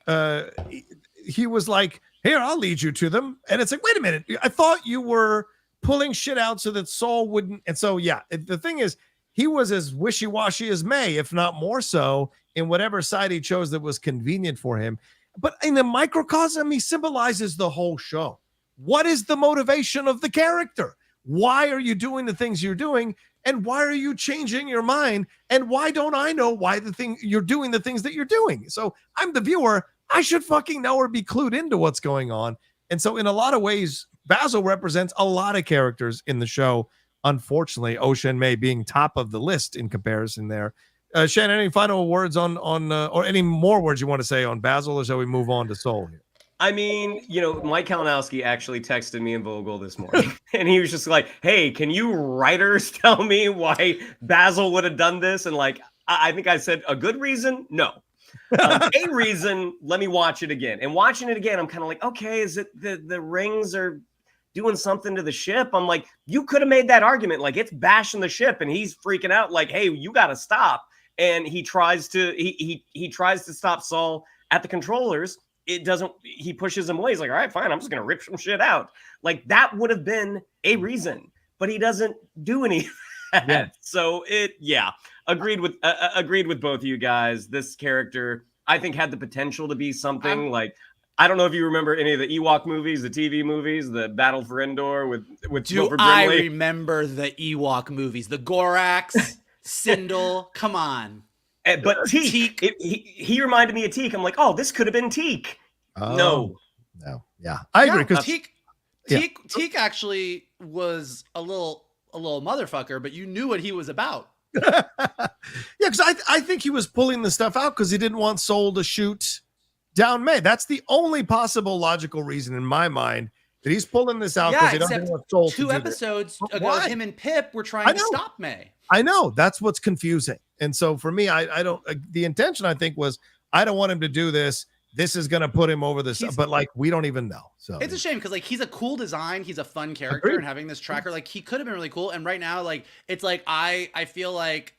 he was like, here, I'll lead you to them. And it's like, wait a minute. I thought you were pulling shit out so that Saul wouldn't. And so, the thing is, he was as wishy-washy as May, if not more so, in whatever side he chose that was convenient for him. But in the microcosm, he symbolizes the whole show. What is the motivation of the character? Why are you doing the things you're doing? And why are you changing your mind? And why don't I know why you're doing the things that you're doing? So I'm the viewer. I should fucking know or be clued into what's going on. And so in a lot of ways, Basil represents a lot of characters in the show. Unfortunately, Osha and May being top of the list in comparison there. Shannon, any final words on or any more words you want to say on Basil, or shall we move on to Soul here? I mean, Mike Kalinowski actually texted me and Vogel this morning, and he was just like, hey, can you writers tell me why Basil would have done this? And like, I think I said a good reason? No. A reason, let me watch it again. And watching it again, I'm kind of like, okay, is it the rings are doing something to the ship? I'm like, you could have made that argument. Like, it's bashing the ship and he's freaking out like, hey, you got to stop. And he tries to tries to stop Saul at the controllers. He pushes him away. He's like, all right, fine, I'm just going to rip some shit out. Like, that would have been a reason, but he doesn't do any of that. Yeah. So agreed with both of you guys. This character, I think, had the potential to be something like, I don't know if you remember any of the Ewok movies, the TV movies, the Battle for Endor with Do I remember the Ewok movies? The Gorax, Sindel, come on. But Teak, he reminded me of Teak. I'm like, oh, this could have been Teak. No. Yeah, I agree. Because Teak actually was a little motherfucker, but you knew what he was about. Because I think he was pulling the stuff out because he didn't want Soul to shoot down May. That's the only possible logical reason in my mind that he's pulling this out. Yeah, except two episodes ago, him and Pip were trying to stop May. I know, that's what's confusing. And so for me, I don't. The intention, I think, was I don't want him to do this. This is going to put him over this, but like we don't even know. So it's a shame because like he's a cool design, he's a fun character, and having this tracker, like he could have been really cool. And right now, like it's like I feel like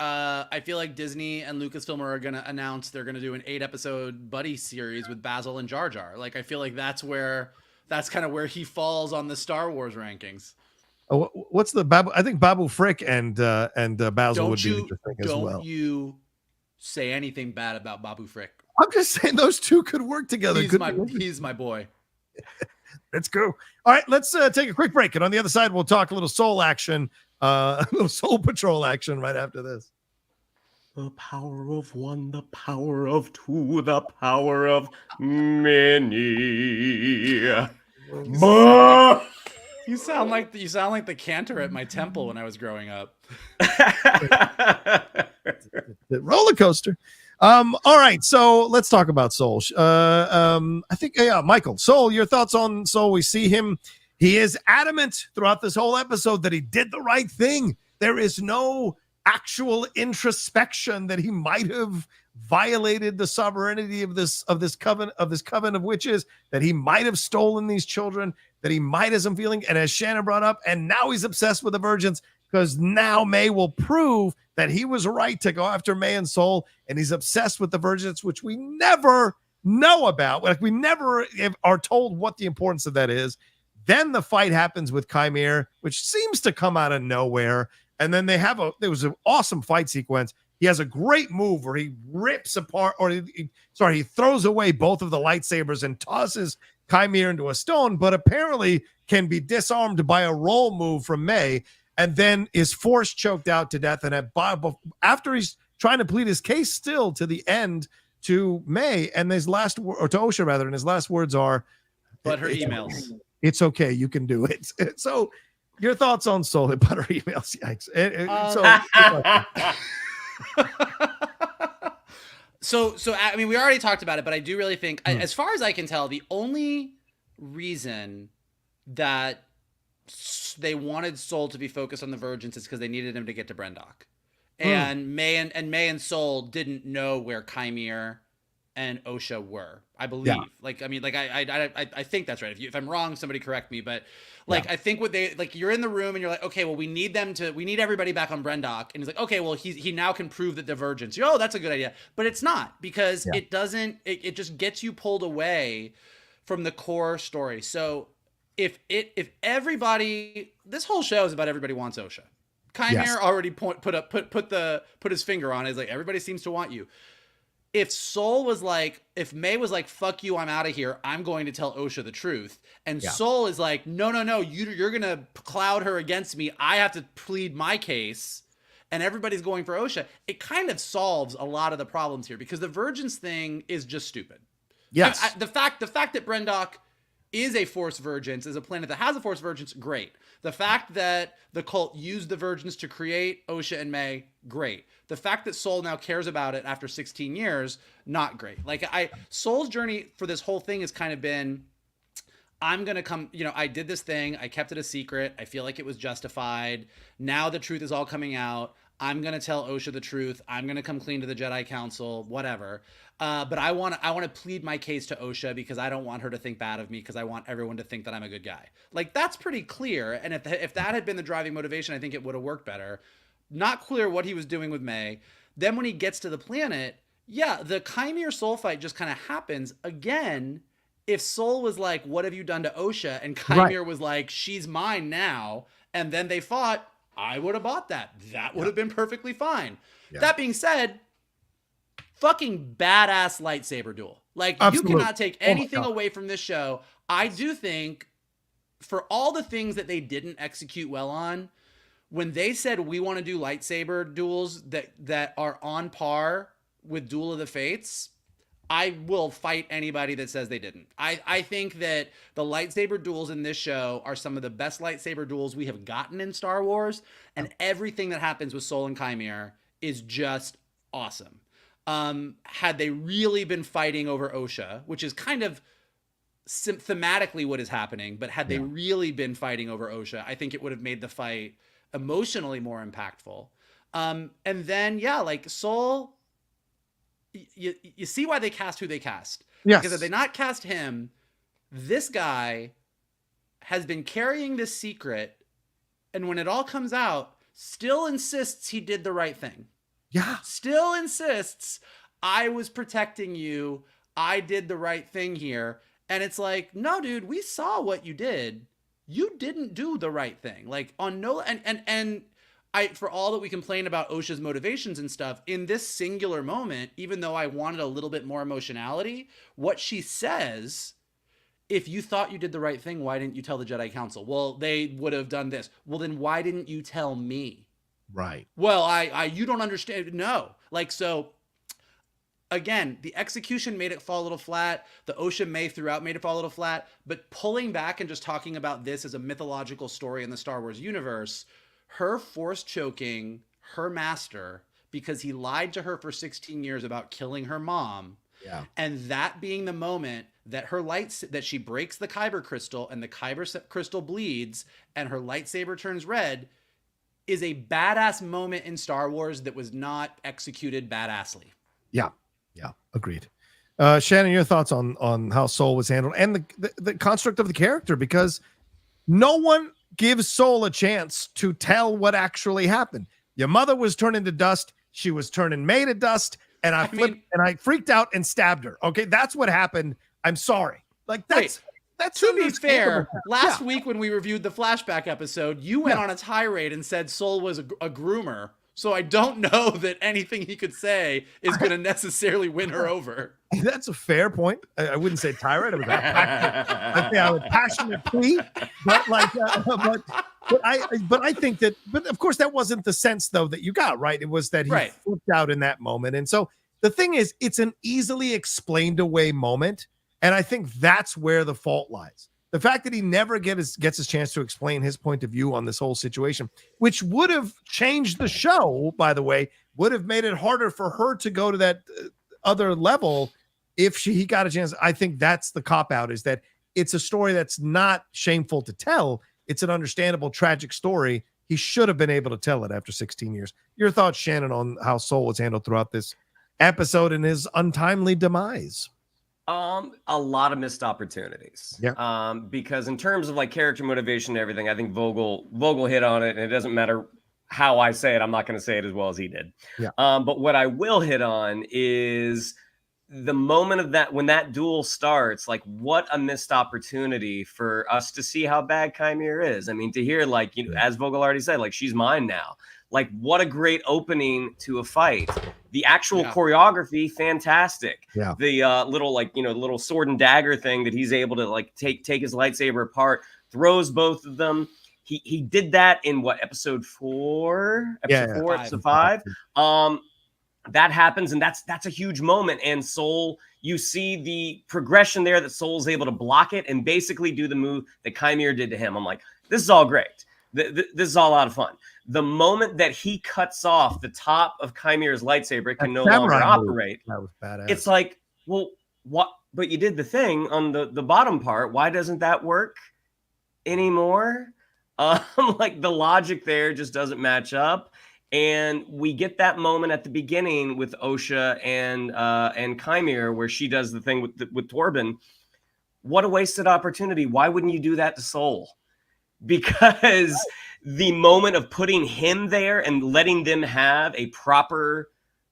Disney and Lucasfilm are going to announce they're going to do an 8-episode buddy series with Basil and Jar Jar. Like I feel like that's kind of where he falls on the Star Wars rankings. Oh, what's the Babu? I think Babu Frick and Basil would be interesting as well. Don't you say anything bad about Babu Frick. I'm just saying those two could work together. He's my boy. Let's go. All right, let's take a quick break. And on the other side, we'll talk a little Soul action, a little Soul Patrol action right after this. The power of one, the power of two, the power of many. You sound like the cantor at my temple when I was growing up. The roller coaster. All right, so let's talk about Soul. I think, Michael, Soul, your thoughts on Soul? We see him. He is adamant throughout this whole episode that he did the right thing. There is no actual introspection that he might have violated the sovereignty of this coven of witches, that he might have stolen these children, that he might have some feeling. And as Shannon brought up, and now he's obsessed with the virgins because now May will prove that he was right to go after May and Soul, and he's obsessed with the virgins, which we never know about. Like, we never are told what the importance of that is. Then the fight happens with Qimir, which seems to come out of nowhere. And then there was an awesome fight sequence. He has a great move where he rips apart, he throws away both of the lightsabers and tosses Qimir into a stone, but apparently can be disarmed by a roll move from May, and then is force choked out to death. And after he's trying to plead his case still to the end to May, and to Osha rather, and his last words are, "But her emails. It's okay, you can do it." So, your thoughts on Soul? But her emails, yikes. So I mean, we already talked about it, but I do really think, as far as I can tell, the only reason that they wanted Soul to be focused on the virgins is because they needed him to get to Brendok, and May and Soul didn't know where Qimir and Osha were, I believe. Yeah. I think that's right. If I'm wrong, somebody correct me. But I think what they you're in the room and you're like, okay, well, we need everybody back on Brendok, and he's like, okay, well, he now can prove that they're virgins. Oh, that's a good idea, but it's not, because it doesn't. It just gets you pulled away from the core story. So if everybody, this whole show is about everybody wants Osha. Qimir already put his finger on it. He's like, everybody seems to want you. If May was like, fuck you, I'm out of here, I'm going to tell Osha the truth. And Soul is like, no, you're going to cloud her against me. I have to plead my case. And everybody's going for Osha. It kind of solves a lot of the problems here, because the virgins thing is just stupid. Yes. The fact that Brendok is a Force Virgins, is a planet that has a Force Virgins, great. The fact that the cult used the virgins to create Osha and May, great. The fact that Soul now cares about it after 16 years, not great. Soul's journey for this whole thing has kind of been, I'm going to come, I did this thing, I kept it a secret, I feel like it was justified. Now the truth is all coming out. I'm going to tell Osha the truth. I'm going to come clean to the Jedi Council, whatever. But I want to plead my case to Osha, because I don't want her to think bad of me, because I want everyone to think that I'm a good guy. That's pretty clear. And if that had been the driving motivation, I think it would have worked better. Not clear what he was doing with May. Then when he gets to the planet, the Qimir Soul fight just kind of happens. Again, if Soul was like, what have you done to Osha? And Qimir was like, she's mine now. And then they fought, I would have bought that. That would have been perfectly fine. Yeah. That being said, fucking badass lightsaber duel. Absolutely. You cannot take anything away from this show. I do think, for all the things that they didn't execute well on, when they said we want to do lightsaber duels that are on par with Duel of the Fates, I will fight anybody that says they didn't. I think that the lightsaber duels in this show are some of the best lightsaber duels we have gotten in Star Wars, and everything that happens with Soul and Qimir is just awesome. Had they really been fighting over Osha, which is kind of thematically what is happening, but had they really been fighting over Osha, I think it would have made the fight emotionally more impactful. And then Soul, you see why they cast who they cast. Yes. Because if they not cast him, this guy has been carrying this secret, and when it all comes out, still insists he did the right thing. Yeah. Still insists, I was protecting you, I did the right thing here. And it's like, no, dude, we saw what you did. You didn't do the right thing. For all that we complain about Osha's motivations and stuff, in this singular moment, even though I wanted a little bit more emotionality, what she says, if you thought you did the right thing, why didn't you tell the Jedi Council? Well, they would have done this. Well, then why didn't you tell me? Right. Well, you don't understand. No. So again, the execution made it fall a little flat. The Osha May throughout made it fall a little flat. But pulling back and just talking about this as a mythological story in the Star Wars universe, her force choking her master because he lied to her for 16 years about killing her mom. Yeah. And that being the moment that her that she breaks the Kyber crystal and the Kyber crystal bleeds and her lightsaber turns red is a badass moment in Star Wars that was not executed badassly. Yeah. Yeah. Agreed. Shannon, your thoughts on how Soul was handled and the construct of the character, because no one gives Soul a chance to tell what actually happened. Your mother was turned into dust. She was turning May to dust. And I freaked out and stabbed her. Okay, that's what happened. I'm sorry. Like that's to be fair. Last week when we reviewed the flashback episode, you went on a tirade and said Soul was a groomer. So I don't know that anything he could say is going to necessarily win her over. That's a fair point. I wouldn't say tirade. I would passionate plea, but like, but I think that. But of course, that wasn't the sense though that you got, right? It was that he flipped out in that moment, and so the thing is, it's an easily explained away moment, and I think that's where the fault lies. The fact that he never gets his chance to explain his point of view on this whole situation, which would have changed the show, by the way, would have made it harder for her to go to that other level if he got a chance. I think that's the cop-out, is that it's a story that's not shameful to tell. It's an understandable, tragic story. He should have been able to tell it after 16 years. Your thoughts, Shannon, on how Soul was handled throughout this episode and his untimely demise? A lot of missed opportunities. Yeah. Because in terms of like character motivation and everything, I think Vogel hit on it, and it doesn't matter how I say it. I'm not going to say it as well as he did. Yeah. But what I will hit on is the moment of that, when that duel starts, like what a missed opportunity for us to see how bad Qimir is. I mean, to hear like, as Vogel already said, like she's mine now. Like what a great opening to a fight. The actual choreography, fantastic. Yeah. The little sword and dagger thing that he's able to like take his lightsaber apart, throws both of them. He did that in episode 4? Episode 5. That happens, and that's a huge moment. And Soul, you see the progression there that Soul's able to block it and basically do the move that Qimir did to him. I'm like, this is all great. This is all a lot of fun. The moment that he cuts off the top of Chimir's lightsaber, it can no longer operate. That was badass. It's like, well, what? But you did the thing on the bottom part. Why doesn't that work anymore? Like the logic there just doesn't match up. And we get that moment at the beginning with Osha and Qimir, where she does the thing with Torben. What a wasted opportunity. Why wouldn't you do that to Soul? Because the moment of putting him there and letting them have a proper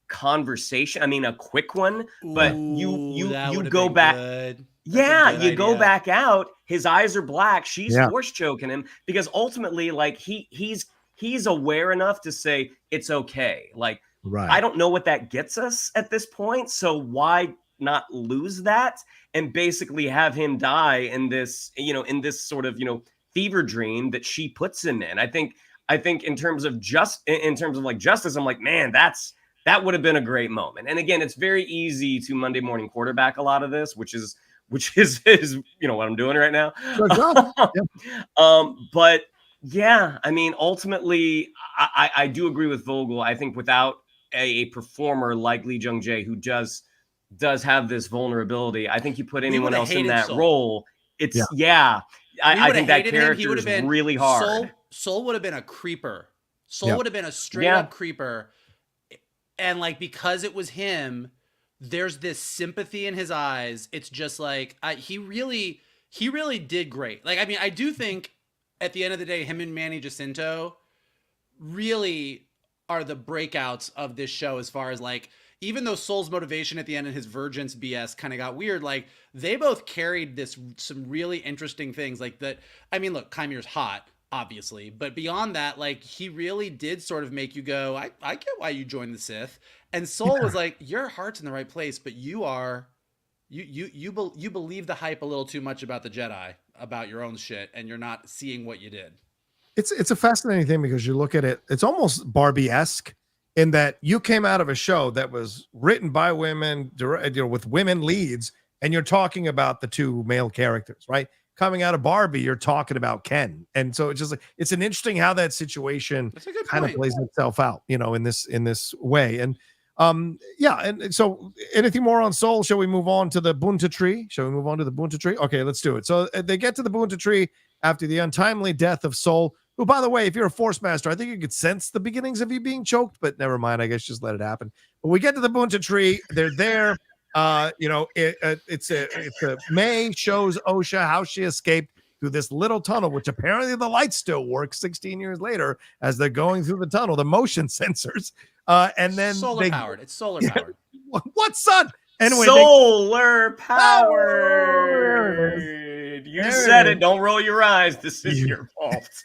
conversation, I mean, a quick one, but you go back. Yeah, you go back out. His eyes are black. She's force choking him because ultimately, like he's aware enough to say it's okay. Like, I don't know what that gets us at this point. So why not lose that and basically have him die in this, in this sort of, fever dream that she puts him in. I think in terms of justice, I'm like, man, that would have been a great moment. And again, it's very easy to Monday morning quarterback a lot of this, which is what I'm doing right now. But yeah, I mean, ultimately, I do agree with Vogel. I think without a performer like Jung-jae, who does have this vulnerability, I think you put anyone else in that role, it's I think that character is really hard. Soul would have been a creeper. Soul would have been a straight up creeper. And like, because it was him, there's this sympathy in his eyes. It's just like, he really did great. Like, I mean, I do think at the end of the day, him and Manny Jacinto really are the breakouts of this show, as far as like, even though Soul's motivation at the end and his Virgins BS kind of got weird, like they both carried some really interesting things like that. I mean, look, Chimir's hot, obviously, but beyond that, like he really did sort of make you go, I get why you joined the Sith. And Soul was like, your heart's in the right place, but you believe the hype a little too much about the Jedi, about your own shit, and you're not seeing what you did. It's a fascinating thing because you look at it, it's almost Barbie-esque in that you came out of a show that was written by women, with women leads, and you're talking about the two male characters, right? Coming out of Barbie, you're talking about Ken. And so it's just like, it's an interesting how that situation kind of plays itself out, in this way. And and so anything more on Soul? Shall we move on to the Bunta tree? Okay, let's do it. So they get to the Bunta tree after the untimely death of Soul, who, by the way, if you're a Force Master, I think you could sense the beginnings of you being choked, but never mind. I guess just let it happen. But we get to the Bunta tree. They're there. May shows Osha how she escaped through this little tunnel, which apparently the lights still work 16 years later as they're going through the tunnel, the motion sensors. And then solar powered. It's solar powered. What, son? Anyway, solar powered. You said it. Don't roll your eyes. This is your fault.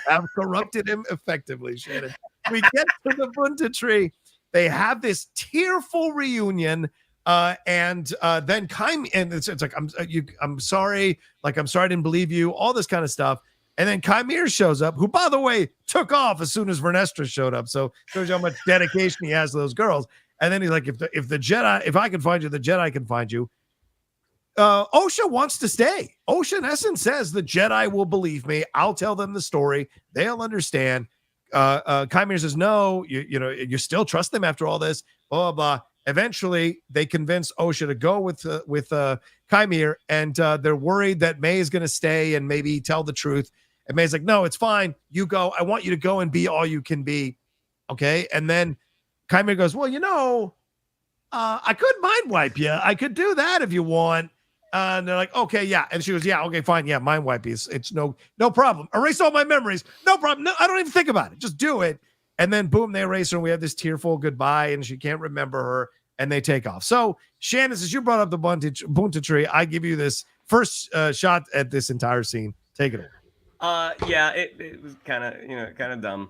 I've corrupted him effectively, Shannon. We get to the Bunta tree. They have this tearful reunion. And then Qimir, and it's like, I'm sorry. Like, I'm sorry I didn't believe you. All this kind of stuff. And then Qimir shows up, who, by the way, took off as soon as Vernestra showed up. So shows you how much dedication he has to those girls. And then he's like, if I can find you, the Jedi can find you. Osha wants to stay. Osha, in essence, says the Jedi will believe me. I'll tell them the story. They'll understand. Qimir says, no, you still trust them after all this, blah, blah, blah. Eventually, they convince Osha to go with Qimir, and they're worried that May is going to stay and maybe tell the truth. And May's like, no, it's fine. You go. I want you to go and be all you can be. Okay? And then Qimir goes, well, I could mind wipe you. I could do that if you want. And they're like, okay, yeah. And she goes, yeah, okay, fine. Yeah, mind wipe you. It's no problem. Erase all my memories. No problem. No, I don't even think about it. Just do it. And then, boom, they erase her, and we have this tearful goodbye, and she can't remember her, and they take off. So, Shannon, since you brought up the Bunta tree, I give you this first shot at this entire scene. Take it away. Yeah, it was kind of dumb.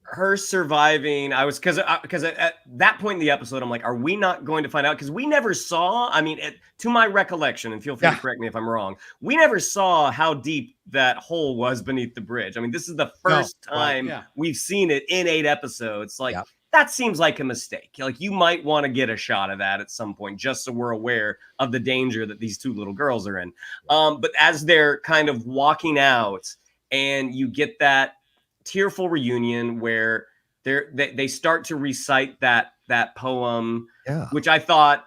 Her surviving, I was because at that point in the episode, I'm like, are we not going to find out? Because we never saw, to my recollection, and feel free to correct me if I'm wrong, we never saw how deep that hole was beneath the bridge. This is the first time we've seen it in 8 episodes. Like, that seems like a mistake. Like, you might want to get a shot of that at some point, just so we're aware of the danger that these two little girls are in. But as they're kind of walking out, and you get that tearful reunion where they start to recite that poem, which I thought,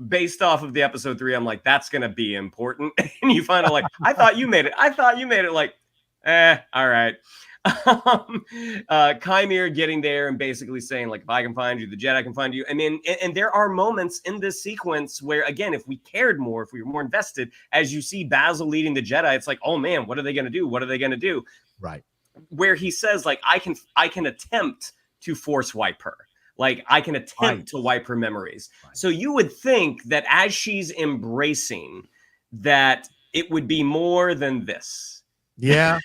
based off of the episode 3, I'm like, that's gonna be important. And you find out, like, I thought you made it. Like, all right. Qimir getting there and basically saying, like, if I can find you, the Jedi can find you. And there are moments in this sequence where, again, if we cared more, if we were more invested, as you see Basil leading the Jedi, it's like, oh man, what are they gonna do? Right. Where he says, like, I can attempt to force wipe her. Like, I can attempt to wipe her memories. Right. So you would think that as she's embracing that, it would be more than this. Yeah.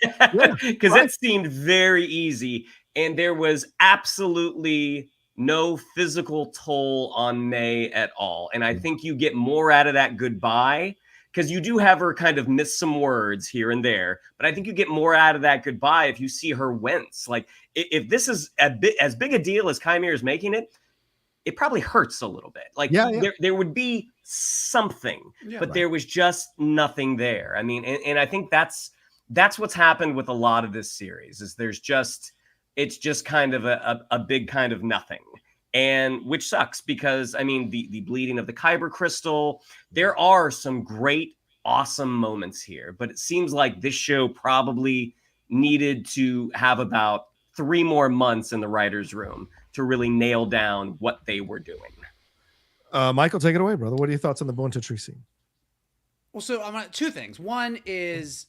Because it seemed very easy. And there was absolutely no physical toll on May at all. And I think you get more out of that goodbye, because you do have her kind of miss some words here and there, but I think you get more out of that goodbye if you see her wince. Like, if this is as big a deal as Qimir is making it, it probably hurts a little bit. Like, there would be something, but there was just nothing there. And I think that's what's happened with a lot of this series, is it's just kind of a big kind of nothing. And which sucks, because the bleeding of the Kyber crystal, there are some great, awesome moments here, but it seems like this show probably needed to have about 3 more months in the writer's room to really nail down what they were doing. Michael, take it away, brother. What are your thoughts on the Bunta tree scene? Well, so I'm gonna 2 things. One is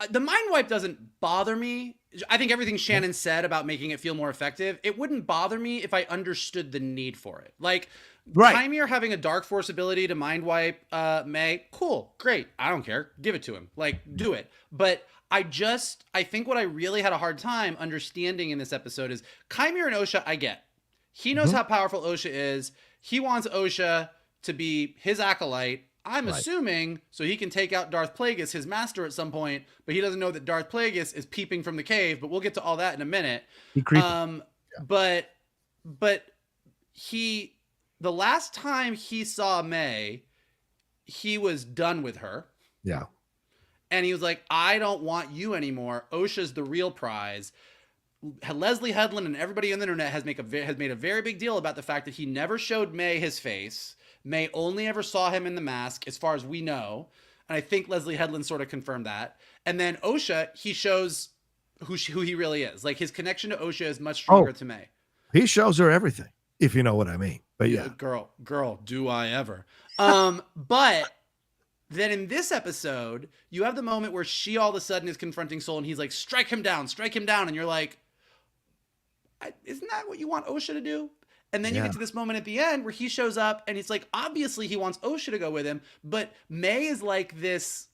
the mind wipe doesn't bother me. I think everything Shannon said about making it feel more effective, it wouldn't bother me if I understood the need for it. Like, Qimir having a dark force ability to mind wipe May, cool, great. I don't care. Give it to him. Like, do it. But I think what I really had a hard time understanding in this episode is Qimir and Osha, I get. He knows how powerful Osha is. He wants Osha to be his acolyte. I'm assuming so he can take out Darth Plagueis, his master, at some point, but he doesn't know that Darth Plagueis is peeping from the cave. But we'll get to all that in a minute. But the last time he saw May, he was done with her. Yeah. And he was like, I don't want you anymore. Osha's the real prize. Leslye Headland and everybody on the internet has made a very big deal about the fact that he never showed May his face. May only ever saw him in the mask, as far as we know. And I think Leslye Headland sort of confirmed that. And then Osha, he shows who he really is. Like, his connection to Osha is much stronger to May. He shows her everything, if you know what I mean. But yeah. Girl, do I ever. But then in this episode, you have the moment where she all of a sudden is confronting Soul, and he's like, strike him down. And you're like, isn't that what you want Osha to do? And then you get to this moment at the end where he shows up, and it's like, obviously he wants Osha to go with him, but May is like this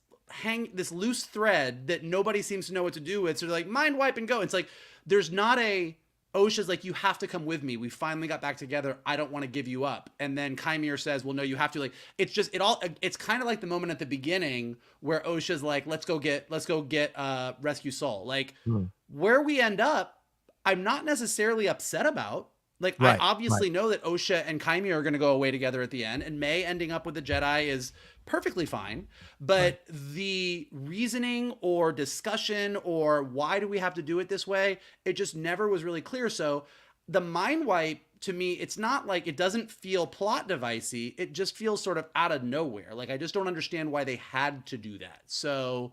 loose thread that nobody seems to know what to do with. So they're like, mind wipe and go. It's like, there's not Osha's like, you have to come with me. We finally got back together. I don't want to give you up. And then Qimir says, well, no, you have to. Like, it's just, it's kind of like the moment at the beginning where Osha's like, let's go get rescue Soul. Like, where we end up, I'm not necessarily upset about. Like, I obviously know that Osha and Qimir are going to go away together at the end, and May ending up with the Jedi is perfectly fine. But the reasoning or discussion or why do we have to do it this way, it just never was really clear. So the mind wipe, to me, it's not like, it doesn't feel plot devicey. It just feels sort of out of nowhere. Like, I just don't understand why they had to do that. So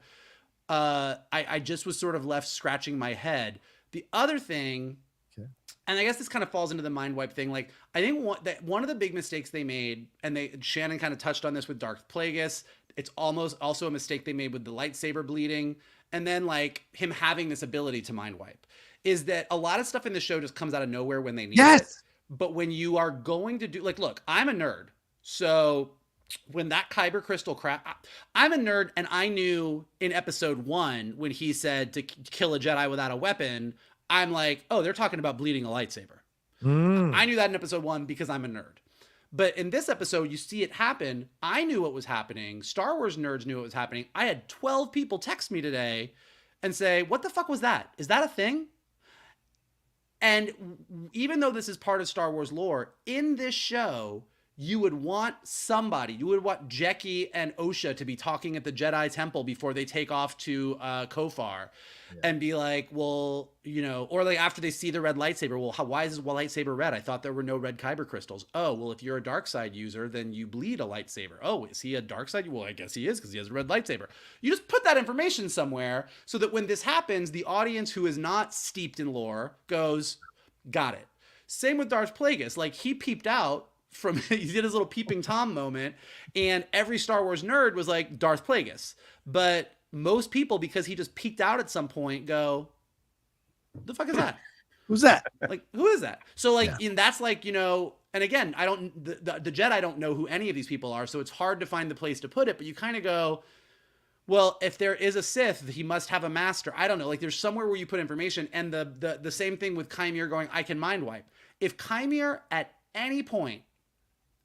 I just was sort of left scratching my head. The other thing, and I guess this kind of falls into the mind wipe thing. Like, I think one of the big mistakes they made, and Shannon kind of touched on this with Darth Plagueis. It's almost also a mistake they made with the lightsaber bleeding. And then like him having this ability to mind wipe, is that a lot of stuff in the show just comes out of nowhere when they need it. But when you are going to do, like, look, I'm a nerd. So when that Kyber crystal crap, I'm a nerd, and I knew in episode 1 when he said to kill a Jedi without a weapon, I'm like, oh, they're talking about bleeding a lightsaber. I knew that in episode 1 because I'm a nerd. But in this episode, you see it happen. I knew what was happening. Star Wars nerds knew what was happening. I had 12 people text me today and say, what the fuck was that? Is that a thing? And even though this is part of Star Wars lore, in this show, you would want Jeki and Osha to be talking at the Jedi Temple before they take off to Kofar, and be like, well, you know, or like after they see the red lightsaber, well, why is this lightsaber red? I thought there were no red Kyber crystals. Oh, well, if you're a dark side user, then you bleed a lightsaber. Oh, is he a dark side? Well, I guess he is because he has a red lightsaber. You just put that information somewhere so that when this happens, the audience who is not steeped in lore goes, got it. Same with Darth Plagueis. Like, he peeped out he did his little peeping Tom moment, and every Star Wars nerd was like, Darth Plagueis. But most people, because he just peeked out at some point, go, the fuck is that? Who's that? Like, who is that? So like, and that's like, you know, and again, the Jedi don't know who any of these people are, so it's hard to find the place to put it, but you kind of go, well, if there is a Sith, he must have a master. I don't know. Like, there's somewhere where you put information, and the same thing with Qimir going, I can mind wipe. If Qimir at any point,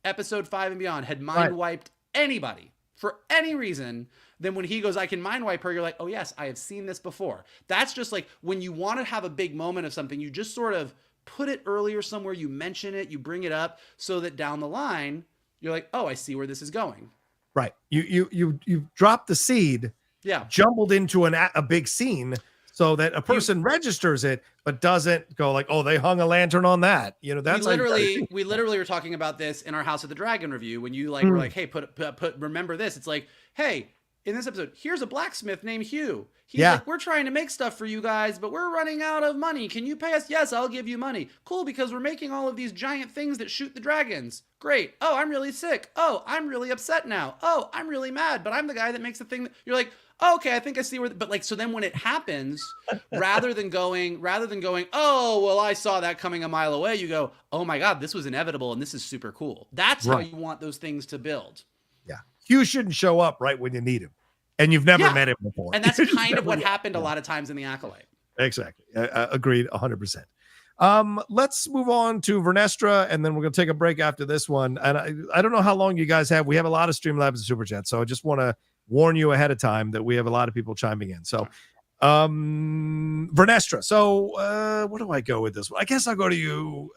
episode 5 and beyond, had mind wiped anybody for any reason, then when he goes, I can mind wipe her, you're like, oh yes, I have seen this before. That's just like, when you want to have a big moment of something, you just sort of put it earlier somewhere, you mention it, you bring it up, so that down the line, you're like, oh, I see where this is going. Right. You drop the seed, jumbled into a big scene, so that a person registers it, but doesn't go like, oh, they hung a lantern on that. You know, that's we literally were talking about this in our House of the Dragon review, when you like were like, hey, remember this. It's like, hey, in this episode, here's a blacksmith named Hugh. He's like, we're trying to make stuff for you guys, but we're running out of money. Can you pay us? Yes, I'll give you money. Cool, because we're making all of these giant things that shoot the dragons. Great. Oh, I'm really sick. Oh, I'm really upset now. Oh, I'm really mad, but I'm the guy that makes the thing that you're like, oh, okay, I think I see where, but like, so then when it happens, rather than going, oh, well, I saw that coming a mile away, you go, oh my God, this was inevitable. And this is super cool. That's how you want those things to build. Yeah. Hugh shouldn't show up right when you need him, and you've never met him before. And that's kind of what happened a lot of times in the Acolyte. Exactly. Agreed. 100%. Let's move on to Vernestra, and then we're going to take a break after this one. And I don't know how long you guys have. We have a lot of Streamlabs and Super Chat, so I just want to warn you ahead of time that we have a lot of people chiming in. So, Vernestra. So, where do I go with this one? I guess I'll go to you,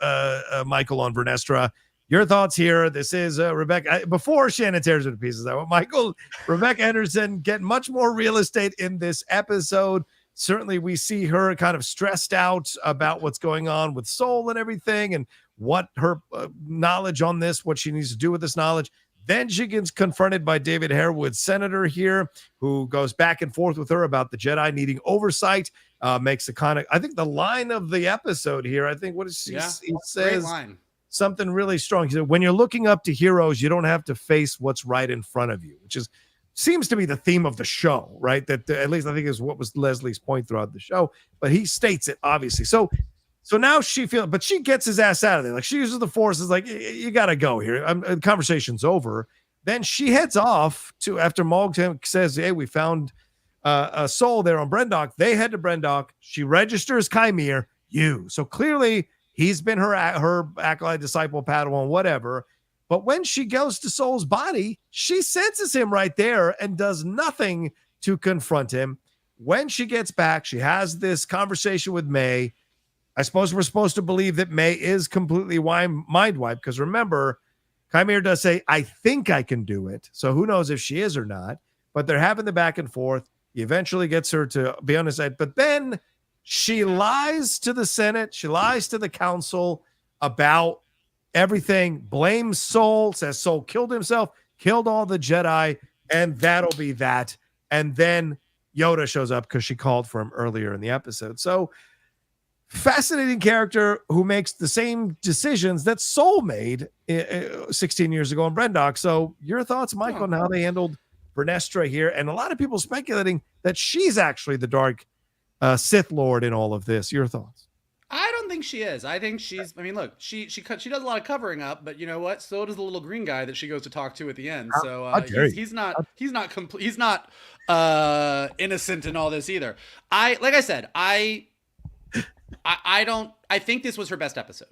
Michael, on Vernestra. Your thoughts here. This is Rebecca. Before Shannon tears it to pieces, I want Michael, Rebecca Henderson get much more real estate in this episode. Certainly, we see her kind of stressed out about what's going on with Soul and everything, and what her knowledge on this, what she needs to do with this knowledge. Then she gets confronted by David Harewood, senator here, who goes back and forth with her about the Jedi needing oversight. Makes a kind of, I think the line of the episode here, I think, what is she? He says something really strong. He said, when you're looking up to heroes, you don't have to face what's right in front of you, which seems to be the theme of the show, right? That at least I think is what was Leslie's point throughout the show, but he states it obviously. So now she feels, but she gets his ass out of there. Like, she uses the Force, is like, you got to go here. The conversation's over. Then she heads off to, after Maul says, hey, we found a Soul there on Brendok. They head to Brendok. She registers Qimir. So clearly he's been her acolyte, disciple, Padawan, whatever. But when she goes to Soul's body, she senses him right there and does nothing to confront him. When she gets back, she has this conversation with May. I suppose we're supposed to believe that May is completely mind wiped, because remember, Qimir does say, I think I can do it. So who knows if she is or not, but they're having the back and forth. He eventually gets her to be on his side, but then she lies to the Senate. She lies to the council about everything, blames Soul, says Soul killed himself, killed all the Jedi, and that'll be that. And then Yoda shows up because she called for him earlier in the episode. So, fascinating character who makes the same decisions that Soul made 16 years ago in Brendok. So your thoughts, Michael, on how they handled Vernestra here? And a lot of people speculating that she's actually the Dark Sith Lord in all of this. Your thoughts? I don't think she is. I think she's, I mean, look, she does a lot of covering up, but you know what? So does the little green guy that she goes to talk to at the end. So he's not innocent in all this either. I think this was her best episode.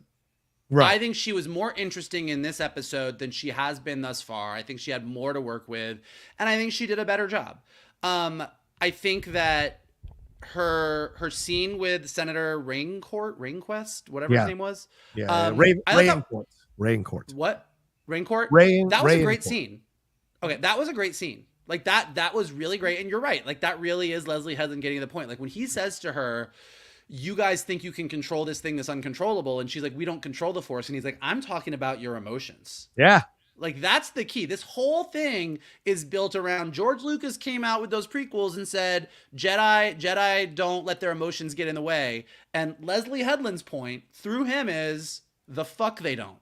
Right. I think she was more interesting in this episode than she has been thus far. I think she had more to work with, and I think she did a better job. I think that her scene with Senator Rainquest, whatever his name was. Yeah. Raincourt. What? Raincourt? That was a great scene. Okay, that was a great scene. Like that was really great. And you're right. Like, that really is Leslye Headland getting to the point. Like, when he says to her, you guys think you can control this thing that's uncontrollable, and she's like, we don't control the Force, and he's like, I'm talking about your emotions. Yeah. Like, that's the key. This whole thing is built around George Lucas came out with those prequels and said, Jedi don't let their emotions get in the way. And Leslye Headland's point through him is, the fuck they don't.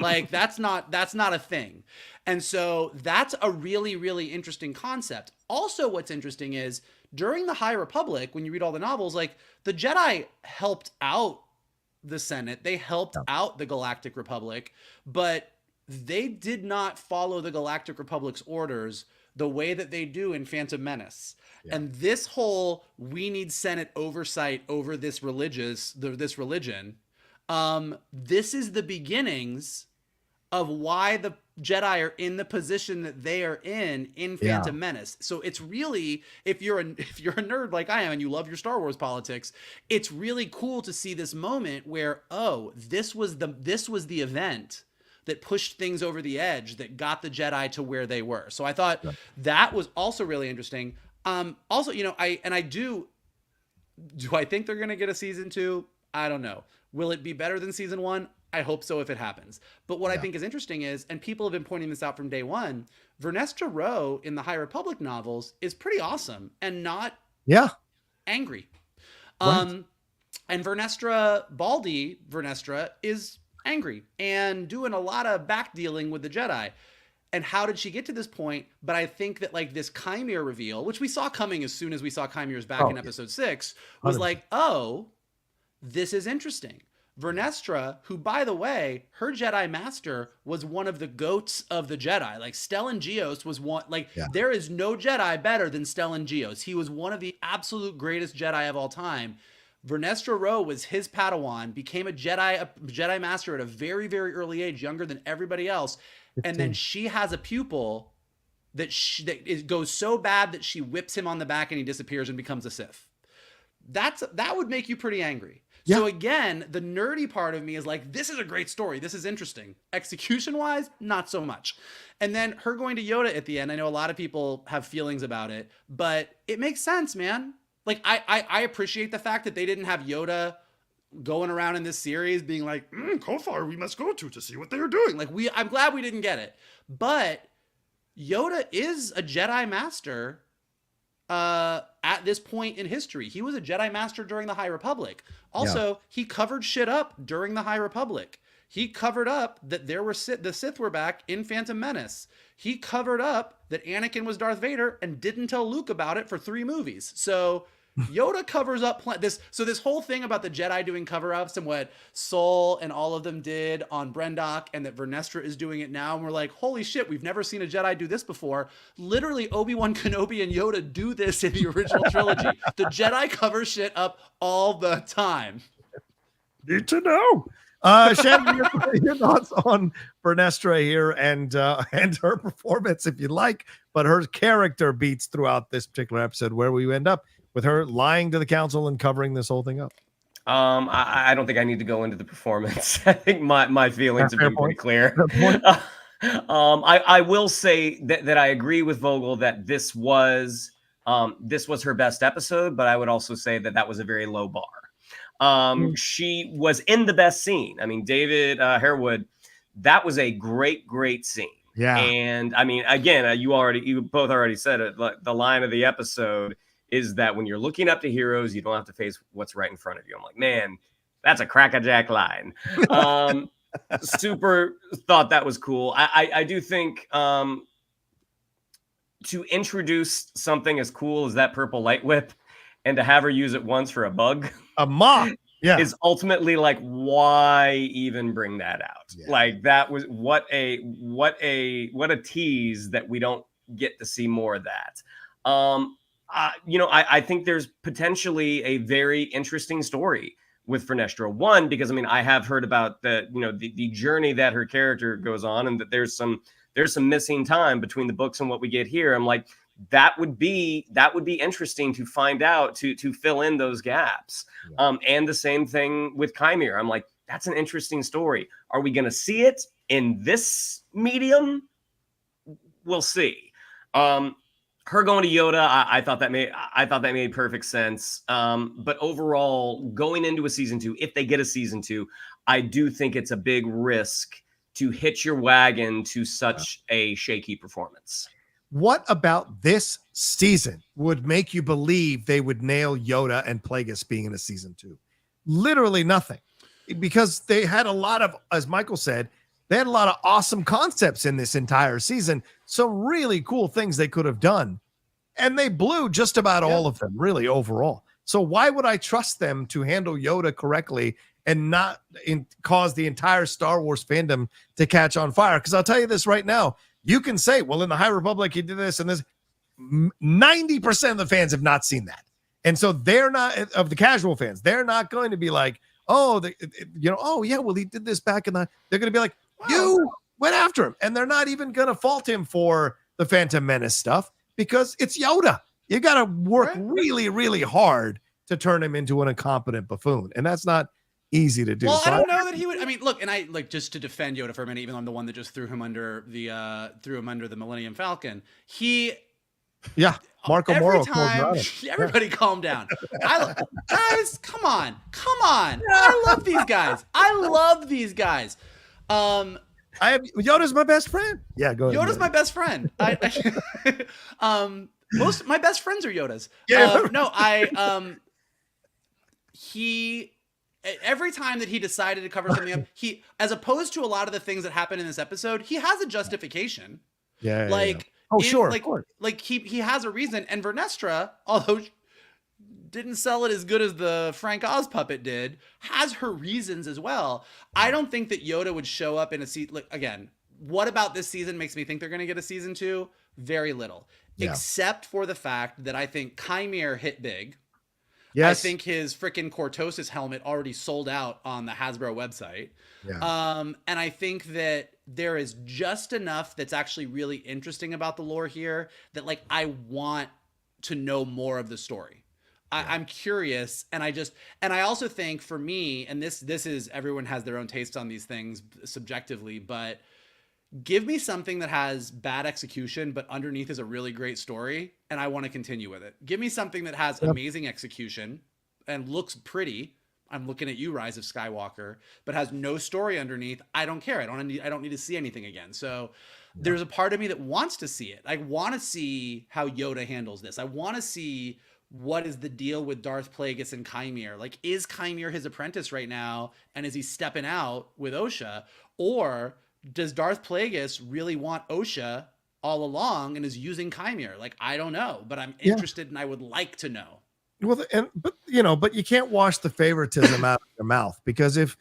Like, that's not a thing. And so that's a really, really interesting concept. Also, what's interesting is, during the High Republic, when you read all the novels, like, the Jedi helped out the Senate. They helped out the Galactic Republic, but they did not follow the Galactic Republic's orders the way that they do in Phantom Menace. Yeah. And this whole, we need Senate oversight over this religion. This is the beginnings of why the Jedi are in the position that they are in Phantom Menace. So it's really, if you're a nerd like I am and you love your Star Wars politics, it's really cool to see this moment where, oh, this was the event that pushed things over the edge that got the Jedi to where they were. So I thought that was also really interesting. Also, do I think they're going to get a season 2? I don't know. Will it be better than season 1? I hope so if it happens. But what I think is interesting is, and people have been pointing this out from day one, Vernestra Rwoh in the High Republic novels is pretty awesome and not angry. Right. And Vernestra is angry and doing a lot of back dealing with the Jedi. And how did she get to this point? But I think that, like, this Qimir reveal, which we saw coming as soon as we saw Qimir's back in episode 6, was 100%. Like, oh, this is interesting. Vernestra, who, by the way, her Jedi master was one of the goats of the Jedi. Like, Stellan Gios was one, there is no Jedi better than Stellan Gios. He was one of the absolute greatest Jedi of all time. Vernestra Rwoh was his Padawan, became a Jedi Master at a very, very early age, younger than everybody else. 15. And then she has a pupil that it goes so bad that she whips him on the back and he disappears and becomes a Sith. That would make you pretty angry. Yeah. So again, the nerdy part of me is like, this is a great story. This is interesting. Execution-wise, not so much. And then her going to Yoda at the end, I know a lot of people have feelings about it, but it makes sense, man. Like, I appreciate the fact that they didn't have Yoda going around in this series being like, Kofar, we must go to see what they're doing. Like, I'm glad we didn't get it. But Yoda is a Jedi Master at this point in history. He was a Jedi Master during the High Republic. Also, he covered shit up during the High Republic. He covered up that the Sith were back in Phantom Menace. He covered up that Anakin was Darth Vader and didn't tell Luke about it for 3 movies. So Yoda covers up this. So this whole thing about the Jedi doing cover-ups and what Sol and all of them did on Brendok, and that Vernestra is doing it now, and we're like, holy shit, we've never seen a Jedi do this before. Literally, Obi-Wan Kenobi and Yoda do this in the original trilogy. The Jedi cover shit up all the time. Need to know. Shannon, your thoughts on Vernestra here and her performance, if you like, but her character beats throughout this particular episode, where we end up with her lying to the council and covering this whole thing up. I don't think I need to go into the performance. I think my feelings have been pretty clear. I will say that I agree with Vogel that this was her best episode, but I would also say that was a very low bar. She was in the best scene. I mean, David Harewood, that was a great scene. Yeah. And I mean, again, you both already said it. The line of the episode is that when you're looking up to heroes, you don't have to face what's right in front of you. I'm like, man, that's a crackerjack line. Super thought that was cool. I do think to introduce something as cool as that purple light whip and to have her use it once for a bug. A mock. Yeah. Is ultimately like, why even bring that out? Yeah. Like, that was what a tease that we don't get to see more of that. I think there's potentially a very interesting story with Vernestra. One, because I mean, I have heard about the journey that her character goes on, and that there's some missing time between the books and what we get here. I'm like, that would be interesting to find out, to fill in those gaps. Yeah. And the same thing with Qimir. I'm like, that's an interesting story. Are we going to see it in this medium? We'll see. Her going to Yoda, I thought that made perfect sense. But overall, going into a season 2, if they get a season 2, I do think it's a big risk to hitch your wagon to such a shaky performance. What about this season would make you believe they would nail Yoda and Plagueis being in a season 2? Literally nothing, because they had a lot of, as Michael said, they had a lot of awesome concepts in this entire season. Some really cool things they could have done, and they blew just about all of them, really, overall. So why would I trust them to handle Yoda correctly and not cause the entire Star Wars fandom to catch on fire? Because I'll tell you this right now. You can say, well, in the High Republic, he did this and this. 90% of the fans have not seen that. And so they're not, of the casual fans, they're not going to be like, oh, well, he did this back in the, they're going to be like, you went after him. And they're not even going to fault him for the Phantom Menace stuff, because it's Yoda. You got to work really, really hard to turn him into an incompetent buffoon. And that's not easy to do. Well, I don't know that he would. I mean, look, and I like, just to defend Yoda for a minute, even though I'm the one that just threw him under the Millennium Falcon. Marco Moro. Everybody calm down. Guys, come on. I love these guys. Yoda's my best friend. Yeah, go ahead. Yoda's my best friend. Most my best friends are Yodas. Every time that he decided to cover something up, he, as opposed to a lot of the things that happen in this episode, he has a justification. Yeah. Oh, sure. Like he has a reason. And Vernestra, although didn't sell it as good as the Frank Oz puppet did, has her reasons as well. I don't think that Yoda would show up in a season. Like, again, what about this season makes me think they're going to get a season 2? Very little, except for the fact that I think Qimir hit big. Yes. I think his freaking Cortosis helmet already sold out on the Hasbro website. Yeah. And I think that there is just enough that's actually really interesting about the lore here that like I want to know more of the story. I'm curious, and I also think for me, and this is, everyone has their own taste on these things subjectively, but give me something that has bad execution, but underneath is a really great story, and I want to continue with it. Give me something that has amazing execution and looks pretty. I'm looking at you, Rise of Skywalker, but has no story underneath. I don't care. I don't need to see anything again. So there's a part of me that wants to see it. I want to see how Yoda handles this. I want to see what is the deal with Darth Plagueis and Qimir. Like, is Qimir his apprentice right now, and is he stepping out with Osha, or does Darth Plagueis really want Osha all along and is using Qimir? Like, I don't know, but I'm interested and I would like to know. Well, but you can't wash the favoritism out of your mouth, because if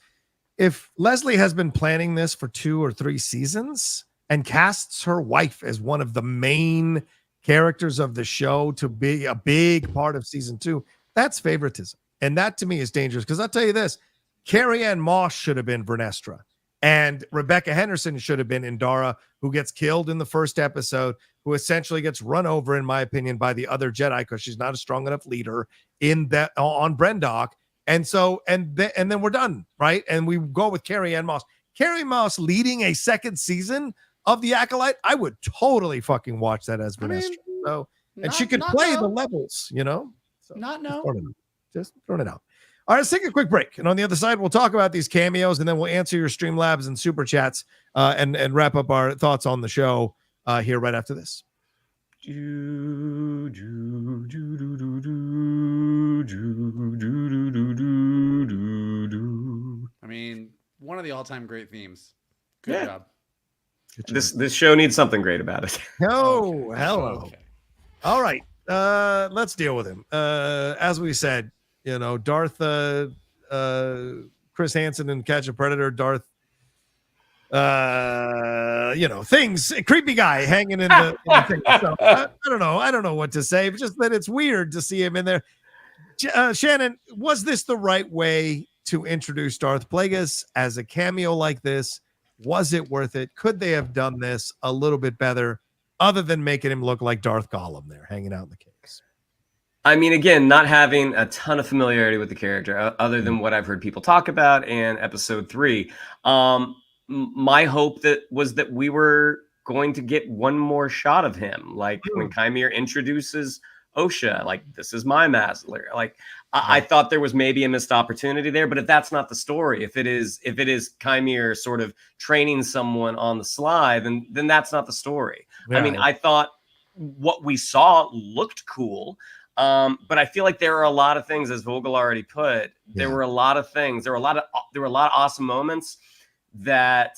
Leslye has been planning this for 2 or 3 seasons and casts her wife as one of the main characters of the show to be a big part of season 2, that's favoritism. And that to me is dangerous, because I'll tell you this, Carrie-Anne Moss should have been Vernestra, and Rebecca Henderson should have been Indara, who gets killed in the first episode, who essentially gets run over, in my opinion, by the other Jedi because she's not a strong enough leader in that on Brendok. And so, and then we're done, right? And we go with Carrie-Anne Moss. Carrie-Anne Moss leading a second season of the Acolyte, I would totally fucking watch that as Vernestra. And she could play the levels, you know? So just throwing it out. All right, let's take a quick break. And on the other side, we'll talk about these cameos, and then we'll answer your Streamlabs and Super Chats, and wrap up our thoughts on the show here right after this. I mean, one of the all-time great themes. Good job. This show needs something great about it. Oh, hello. Okay. All right. Let's deal with him. As we said, you know, Darth, Chris Hansen and Catch a Predator, Darth, things, creepy guy hanging in the thing. So, I don't know what to say, but just that it's weird to see him in there. Shannon, was this the right way to introduce Darth Plagueis as a cameo like this? Was it worth it? Could they have done this a little bit better, other than making him look like Darth Gollum there hanging out in the caves? I mean, again, not having a ton of familiarity with the character, other than what I've heard people talk about in episode 3. My hope was that we were going to get one more shot of him, like when Qimir introduces Osha, like, this is my master. Like, I thought there was maybe a missed opportunity there, but if that's not the story, if it is Qimir sort of training someone on the sly, then that's not the story. Yeah. I mean, I thought what we saw looked cool. But I feel like there are a lot of things, as Vogel already put, there were a lot of things. There were a lot of awesome moments that,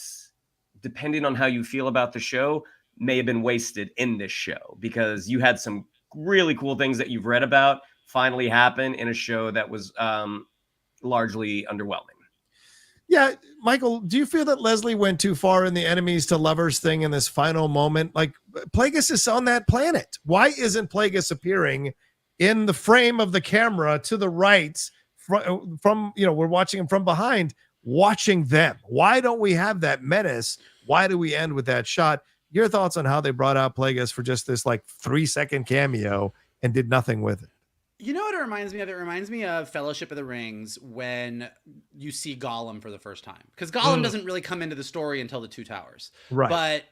depending on how you feel about the show, may have been wasted in this show, because you had some really cool things that you've read about finally happen in a show that was largely underwhelming. Yeah, Michael, do you feel that Leslye went too far in the enemies to lovers thing in this final moment? Like, Plagueis is on that planet. Why isn't Plagueis appearing in the frame of the camera to the right from we're watching him from behind, watching them? Why don't we have that menace? Why do we end with that shot? Your thoughts on how they brought out Plagueis for just this like 3-second cameo and did nothing with it? You know what it reminds me of? It reminds me of Fellowship of the Rings, when you see Gollum for the first time. Because Gollum doesn't really come into the story until the Two Towers. Right. But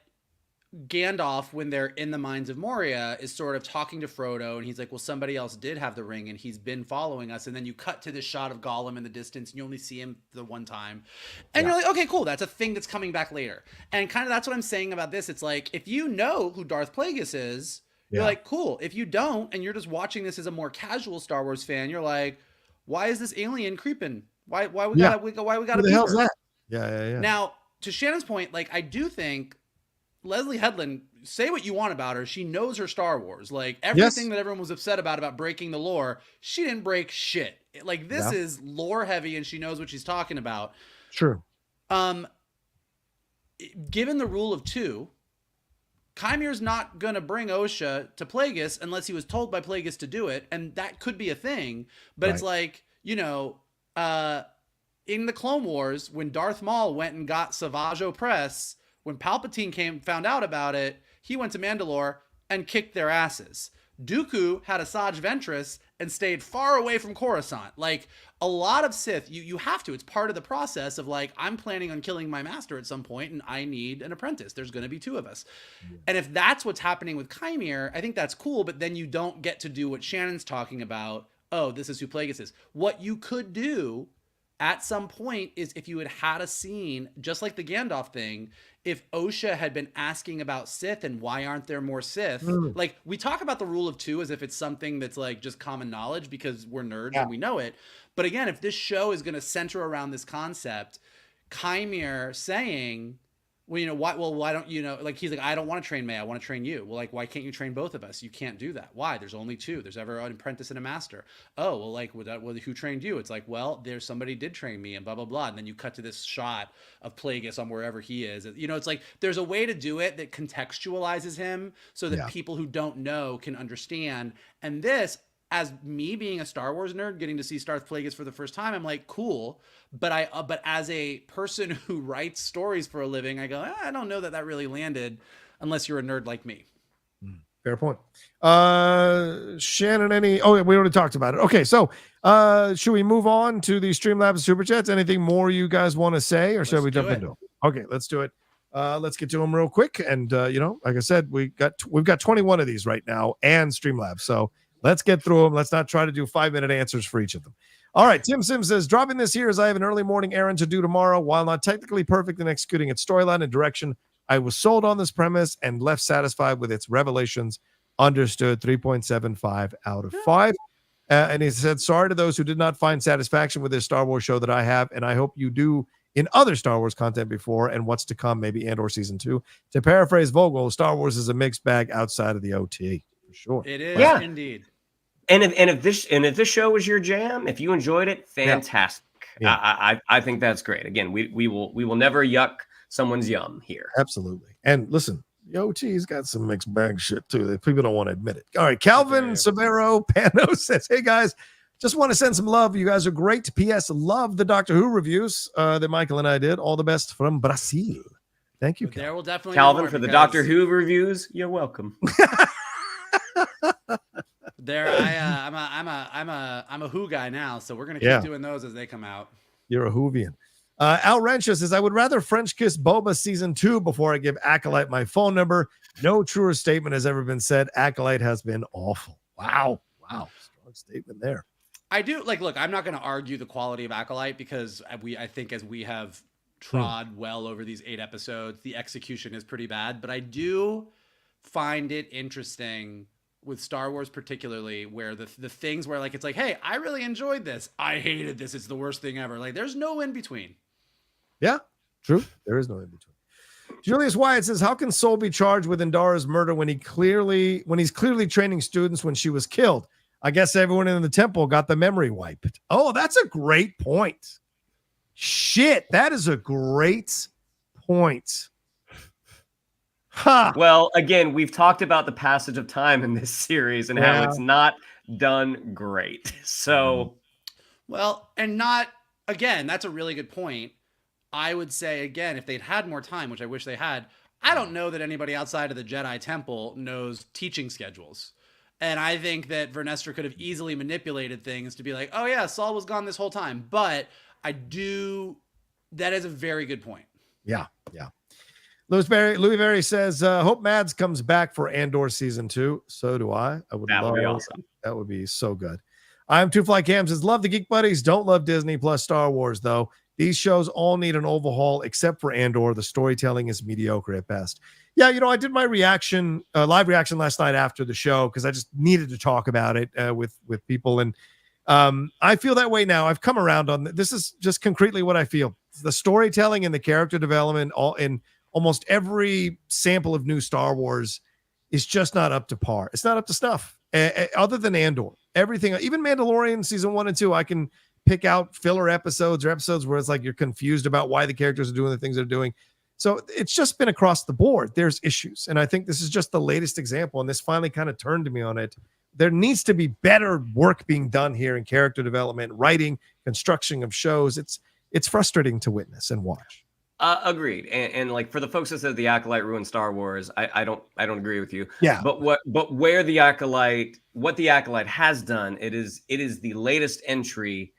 Gandalf, when they're in the Mines of Moria, is sort of talking to Frodo, and he's like, well, somebody else did have the ring, and he's been following us. And then you cut to this shot of Gollum in the distance, and you only see him the one time. And you're like, okay, cool, that's a thing that's coming back later. And kind of that's what I'm saying about this. It's like, if you know who Darth Plagueis is, you're like, cool. If you don't, and you're just watching this as a more casual Star Wars fan, you're like, why is this alien creeping? Why we gotta Who the the hell's that? Yeah. Now, to Shannon's point, like, I do think Leslye Headland, say what you want about her, she knows her Star Wars. Like, everything that everyone was upset about breaking the lore, she didn't break shit. Like, this is lore heavy, and she knows what she's talking about. True. Given the rule of 2, Qimir's not going to bring Osha to Plagueis unless he was told by Plagueis to do it. And that could be a thing. But it's like, in the Clone Wars, when Darth Maul went and got Savage Opress, when Palpatine found out about it, he went to Mandalore and kicked their asses. Dooku had Asajj Ventress and stayed far away from Coruscant. Like, a lot of Sith, you have to. It's part of the process of, like, I'm planning on killing my master at some point, and I need an apprentice. There's going to be 2 of us. Yeah. And if that's what's happening with Qimir, I think that's cool, but then you don't get to do what Shannon's talking about. Oh, this is who Plagueis is. What you could do at some point is, if you had a scene, just like the Gandalf thing, if Osha had been asking about Sith and why aren't there more Sith, like, we talk about the rule of 2 as if it's something that's like just common knowledge because we're nerds and we know it. But again, if this show is going to center around this concept, Qimir saying, well, why don't like, he's like, I don't want to train May, I want to train you. Well, like, why can't you train both of us? You can't do that. Why? There's only 2. There's ever an apprentice and a master. Oh, well, like, who trained you? It's like, well, there's somebody did train me and blah, blah, blah. And then you cut to this shot of Plagueis on wherever he is. It's like, there's a way to do it that contextualizes him so that people who don't know can understand. And this, as me being a Star Wars nerd, getting to see Darth Plagueis for the first time, I'm like, cool. But but as a person who writes stories for a living, I go, I don't know that really landed unless you're a nerd like me. Fair point. Shannon, we already talked about it. Okay, so should we move on to the Streamlabs Super Chats? Anything more you guys want to say, or should we jump into it? Okay, let's do it. Let's get to them real quick. And like I said, we've got 21 of these right now and Streamlabs. So let's get through them. Let's not try to do 5-minute answers for each of them. All right. Tim Sim says, dropping this here as I have an early morning errand to do tomorrow. While not technically perfect in executing its storyline and direction, I was sold on this premise and left satisfied with its revelations. Understood. 3.75 out of 5. And he said, sorry to those who did not find satisfaction with this Star Wars show that I have, and I hope you do in other Star Wars content before and what's to come, maybe and/or season 2. To paraphrase Vogel, Star Wars is a mixed bag outside of the OT. For sure. It is, indeed. And if this show was your jam, if you enjoyed it, fantastic. Yeah. I think that's great. Again, we will never yuck someone's yum here. Absolutely. And listen, the OT's got some mixed bag shit too that people don't want to admit it. All right, Calvin Severo Pano says, hey guys, just want to send some love. You guys are great. P.S. Love the Doctor Who reviews that Michael and I did. All the best from Brazil. Thank you, There will definitely Calvin, for the Doctor Who reviews. You're welcome. I'm a Who guy now, so we're gonna keep doing those as they come out. You're a Whovian. Al Rencha says, I would rather French kiss Boba season 2 before I give Acolyte my phone number. No truer statement has ever been said. Acolyte has been awful. Wow. Strong statement there. I do look, I'm not going to argue the quality of Acolyte because I think as we have trod well over these 8 episodes, the execution is pretty bad, but I do find it interesting with Star Wars particularly, where the things where it's like, hey, I really enjoyed this, I hated this, it's the worst thing ever. Like, there's no in between. Yeah, true. There is no in between. Julius Wyatt says, how can Sol be charged with Indara's murder when he's clearly training students when she was killed? I guess everyone in the temple got the memory wiped. Oh, that's a great point. Shit, that is a great point. Huh. Well, again, we've talked about the passage of time in this series and how it's not done great. So, well, and not, again, that's a really good point. I would say, again, if they'd had more time, which I wish they had, I don't know that anybody outside of the Jedi Temple knows teaching schedules. And I think that Vernestra could have easily manipulated things to be like, oh yeah, Saul was gone this whole time. But that is a very good point. Yeah. Louis Berry says, hope Mads comes back for Andor season 2. So do I. That would be awesome. That would be so good. I'm Two Fly Cam says, love the Geek Buddies. Don't love Disney plus Star Wars, though. These shows all need an overhaul except for Andor. The storytelling is mediocre at best. Yeah, I did my reaction, live reaction last night after the show because I just needed to talk about it with people. And I feel that way now. I've come around on this. Is just concretely what I feel. The storytelling and the character development all in almost every sample of new Star Wars is just not up to par. It's not up to snuff. Other than Andor, everything, even Mandalorian season 1 and 2, I can pick out filler episodes or episodes where it's like you're confused about why the characters are doing the things they're doing. So it's just been across the board. There's issues. And I think this is just the latest example. And this finally kind of turned to me on it. There needs to be better work being done here in character development, writing, construction of shows. It's frustrating to witness and watch. Agreed. And like for the folks that said the Acolyte ruined Star Wars, I don't agree with you. Yeah. But what the Acolyte has done, it is the latest entry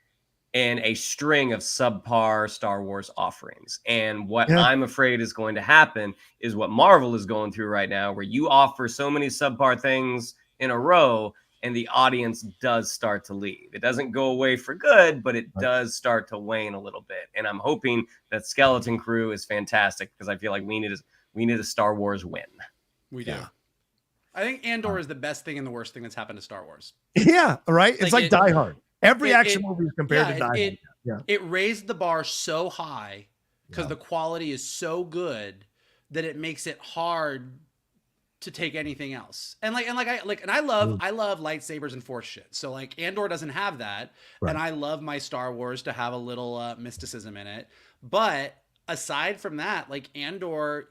in a string of subpar Star Wars offerings. And what I'm afraid is going to happen is what Marvel is going through right now, where you offer so many subpar things in a row and the audience does start to leave. It doesn't go away for good, but it does start to wane a little bit. And I'm hoping that Skeleton Crew is fantastic because I feel like we need a Star Wars win. We do. I think Andor is the best thing and the worst thing that's happened to Star Wars. Yeah, right. It's like Die Hard. Every action movie is compared to Die Hard. It raised the bar so high because the quality is so good that it makes it hard to take anything else. And I love lightsabers and force shit. So like Andor doesn't have that. Right. And I love my Star Wars to have a little mysticism in it. But aside from that, like Andor,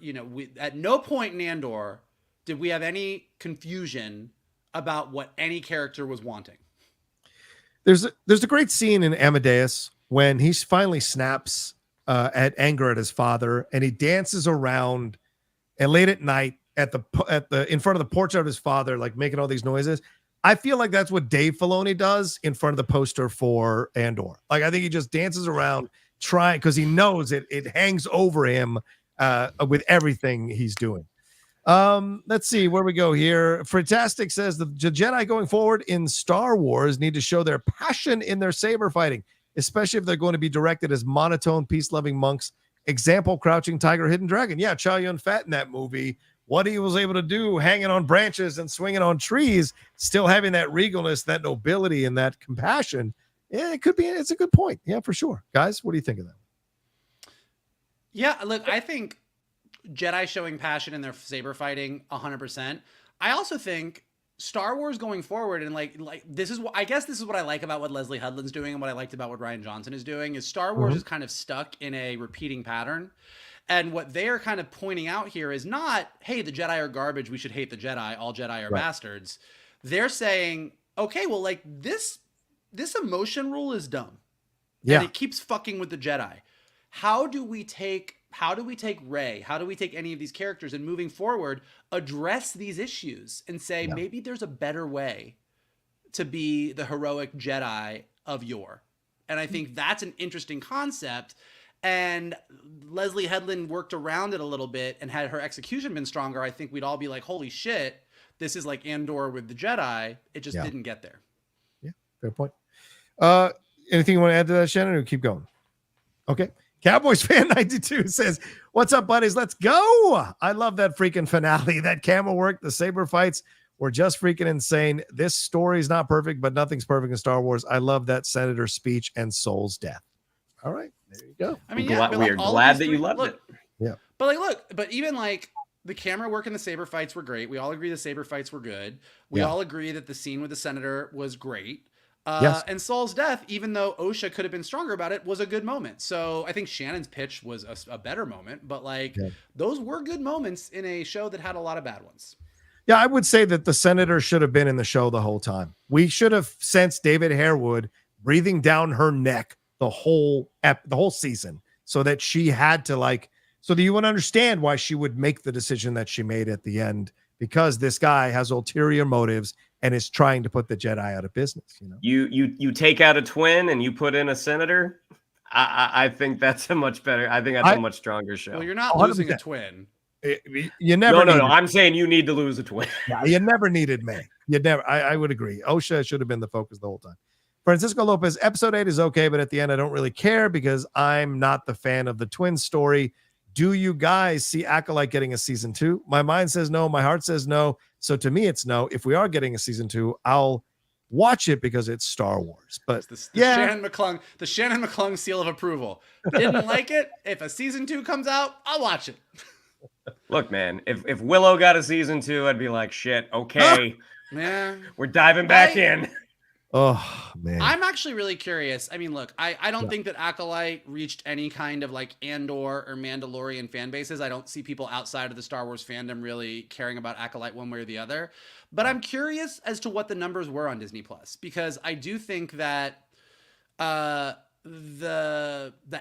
at no point in Andor did we have any confusion about what any character was wanting. There's a great scene in Amadeus when he finally snaps at anger at his father, and he dances around and late at night at the in front of the portrait of his father, like making all these noises. I feel like that's what Dave Filoni does in front of the poster for Andor. Like I think he just dances around trying because he knows it hangs over him with everything he's doing. Let's see where we go here. Fantastic says the Jedi going forward in Star Wars need to show their passion in their saber fighting, especially if they're going to be directed as monotone, peace-loving monks. Example, Crouching Tiger, Hidden Dragon. Yeah, Chow Yun-Fat in that movie, what he was able to do hanging on branches and swinging on trees, still having that regalness, that nobility, and that compassion. Yeah, it's a good point. Yeah, for sure. Guys, what do you think of that? Yeah, look, I think Jedi showing passion in their saber fighting 100%. I also think Star Wars going forward and like this is what I like about what Leslye Headland's doing and what I liked about what Rian Johnson is doing is Star Wars is kind of stuck in a repeating pattern. And what they are kind of pointing out here is not, hey, the Jedi are garbage, we should hate the Jedi, all Jedi are bastards. They're saying, okay, well, like this emotion rule is dumb. Yeah. And it keeps fucking with the Jedi. How do we take Rey? How do we take any of these characters and moving forward, address these issues and say, maybe there's a better way to be the heroic Jedi of yore. And I think that's an interesting concept. And Leslye Headland worked around it a little bit, and had her execution been stronger, I think we'd all be like, holy shit, this is like Andor with the Jedi. It just didn't get there. Yeah, fair point. Anything you want to add to that, Shannon, or keep going? Okay. Cowboys fan 92 says, what's up, buddies? Let's go. I love that freaking finale. That camera work, the saber fights were just freaking insane. This story is not perfect, but nothing's perfect in Star Wars. I love that senator's speech and Soul's death. All right, there you go. I mean, we are glad that you loved it. Yeah. But even like the camera work and the saber fights were great. We all agree the saber fights were good. We all agree that the scene with the senator was great. And Saul's death, even though Osha could have been stronger about it, was a good moment. So I think Shannon's pitch was a better moment, but those were good moments in a show that had a lot of bad ones. Yeah, I would say that the senator should have been in the show the whole time. We should have sensed David Harewood breathing down her neck the whole season, so that she had to so that you would understand why she would make the decision that she made at the end, because this guy has ulterior motives and is trying to put the Jedi out of business. You take out a twin and you put in a senator. I think that's a much better. I think that's a much stronger show. Well, you're not losing a twin. You never. No. I'm saying you need to lose a twin. Yeah, you never needed May. You never. I would agree. Osha should have been the focus the whole time. Francisco Lopez, episode 8 is okay, but at the end, I don't really care because I'm not the fan of the twin story. Do you guys see Acolyte getting a season 2? My mind says no. My heart says no. So to me, it's no. If we are getting a season 2, I'll watch it because it's Star Wars. But Shannon McClung seal of approval. Didn't like it. If a season 2 comes out, I'll watch it. Look, man, if Willow got a season 2, I'd be like, shit, okay. Yeah. We're diving back in. Oh man. I'm actually really curious. I mean, look, I don't think that Acolyte reached any kind of like Andor or Mandalorian fan bases. I don't see people outside of the Star Wars fandom really caring about Acolyte one way or the other. But I'm curious as to what the numbers were on Disney Plus, because I do think that the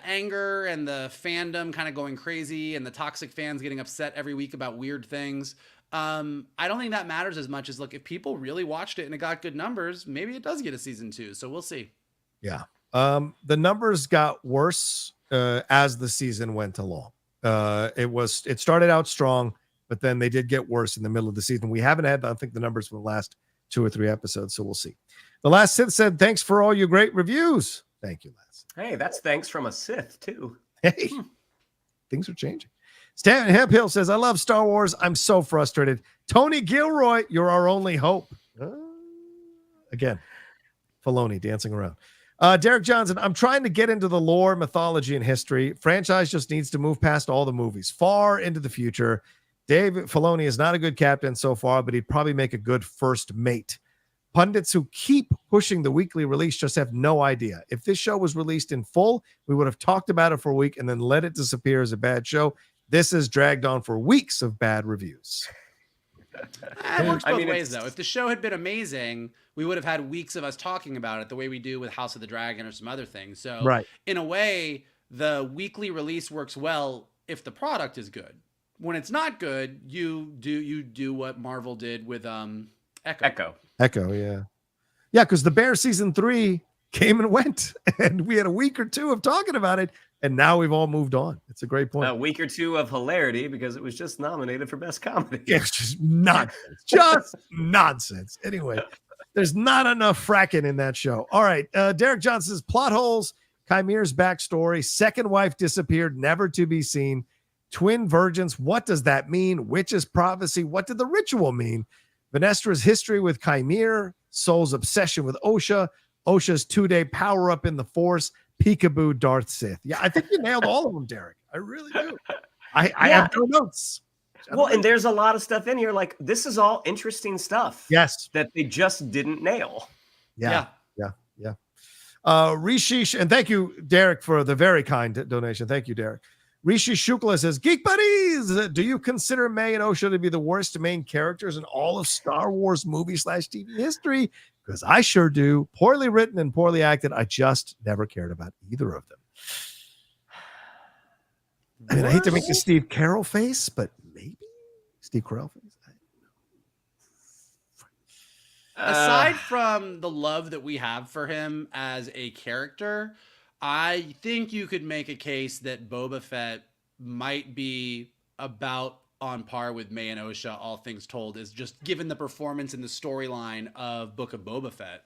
anger and the fandom kind of going crazy and the toxic fans getting upset every week about weird things, I don't think that matters as much as, look, if people really watched it and it got good numbers, maybe it does get a season 2. So we'll see. Yeah. The numbers got worse as the season went along. It started out strong, but then they did get worse in the middle of the season. We haven't had, I think, the numbers for the last 2 or 3 episodes, so we'll see. The last Sith said, thanks for all your great reviews. Thank you, Les. Hey, that's thanks from a Sith, too. Hey, things are changing. Stan Hemphill says, I love Star Wars. I'm so frustrated. Tony Gilroy, you're our only hope. Again, Filoni dancing around. Derek Johnson, I'm trying to get into the lore, mythology, and history. Franchise just needs to move past all the movies, far into the future. Dave Filoni is not a good captain so far, but he'd probably make a good first mate. Pundits who keep pushing the weekly release just have no idea. If this show was released in full, we would have talked about it for a week and then let it disappear as a bad show. This has dragged on for weeks of bad reviews. It works both ways, though. If the show had been amazing, we would have had weeks of us talking about it the way we do with House of the Dragon or some other things. So, right. In a way, the weekly release works well if the product is good. When it's not good, you do what Marvel did with Echo, yeah. Yeah, because The Bear season 3 came and went, and we had a week or 2 of talking about it, and now we've all moved on. It's a great point. A week or 2 of hilarity because it was just nominated for Best Comedy. It's just nonsense. Just nonsense. Anyway, there's not enough fracking in that show. All right. Derek Johnson's plot holes, Qimir's backstory, second wife disappeared, never to be seen, twin virgins. What does that mean? Witch's prophecy. What did the ritual mean? Vernestra's history with Qimir, Soul's obsession with Osha, Osha's 2-day power up in the Force, peekaboo Darth Sith. Yeah, I think you nailed all of them, Derek. I really do. I have no notes. Well, and there's a lot of stuff in here. Like, this is all interesting stuff. Yes. That they just didn't nail. Yeah. Rishish, and thank you, Derek, for the very kind donation. Thank you, Derek. Rishi Shukla says, Geek Buddies, do you consider May and Osha to be the worst main characters in all of Star Wars movie/TV history? Because I sure do. Poorly written and poorly acted. I just never cared about either of them. I mean, I hate to make the Steve Carell face, but maybe Steve Carell face. Aside from the love that we have for him as a character, I think you could make a case that Boba Fett might be about on par with May and Osha, all things told, is just given the performance and the storyline of Book of Boba Fett.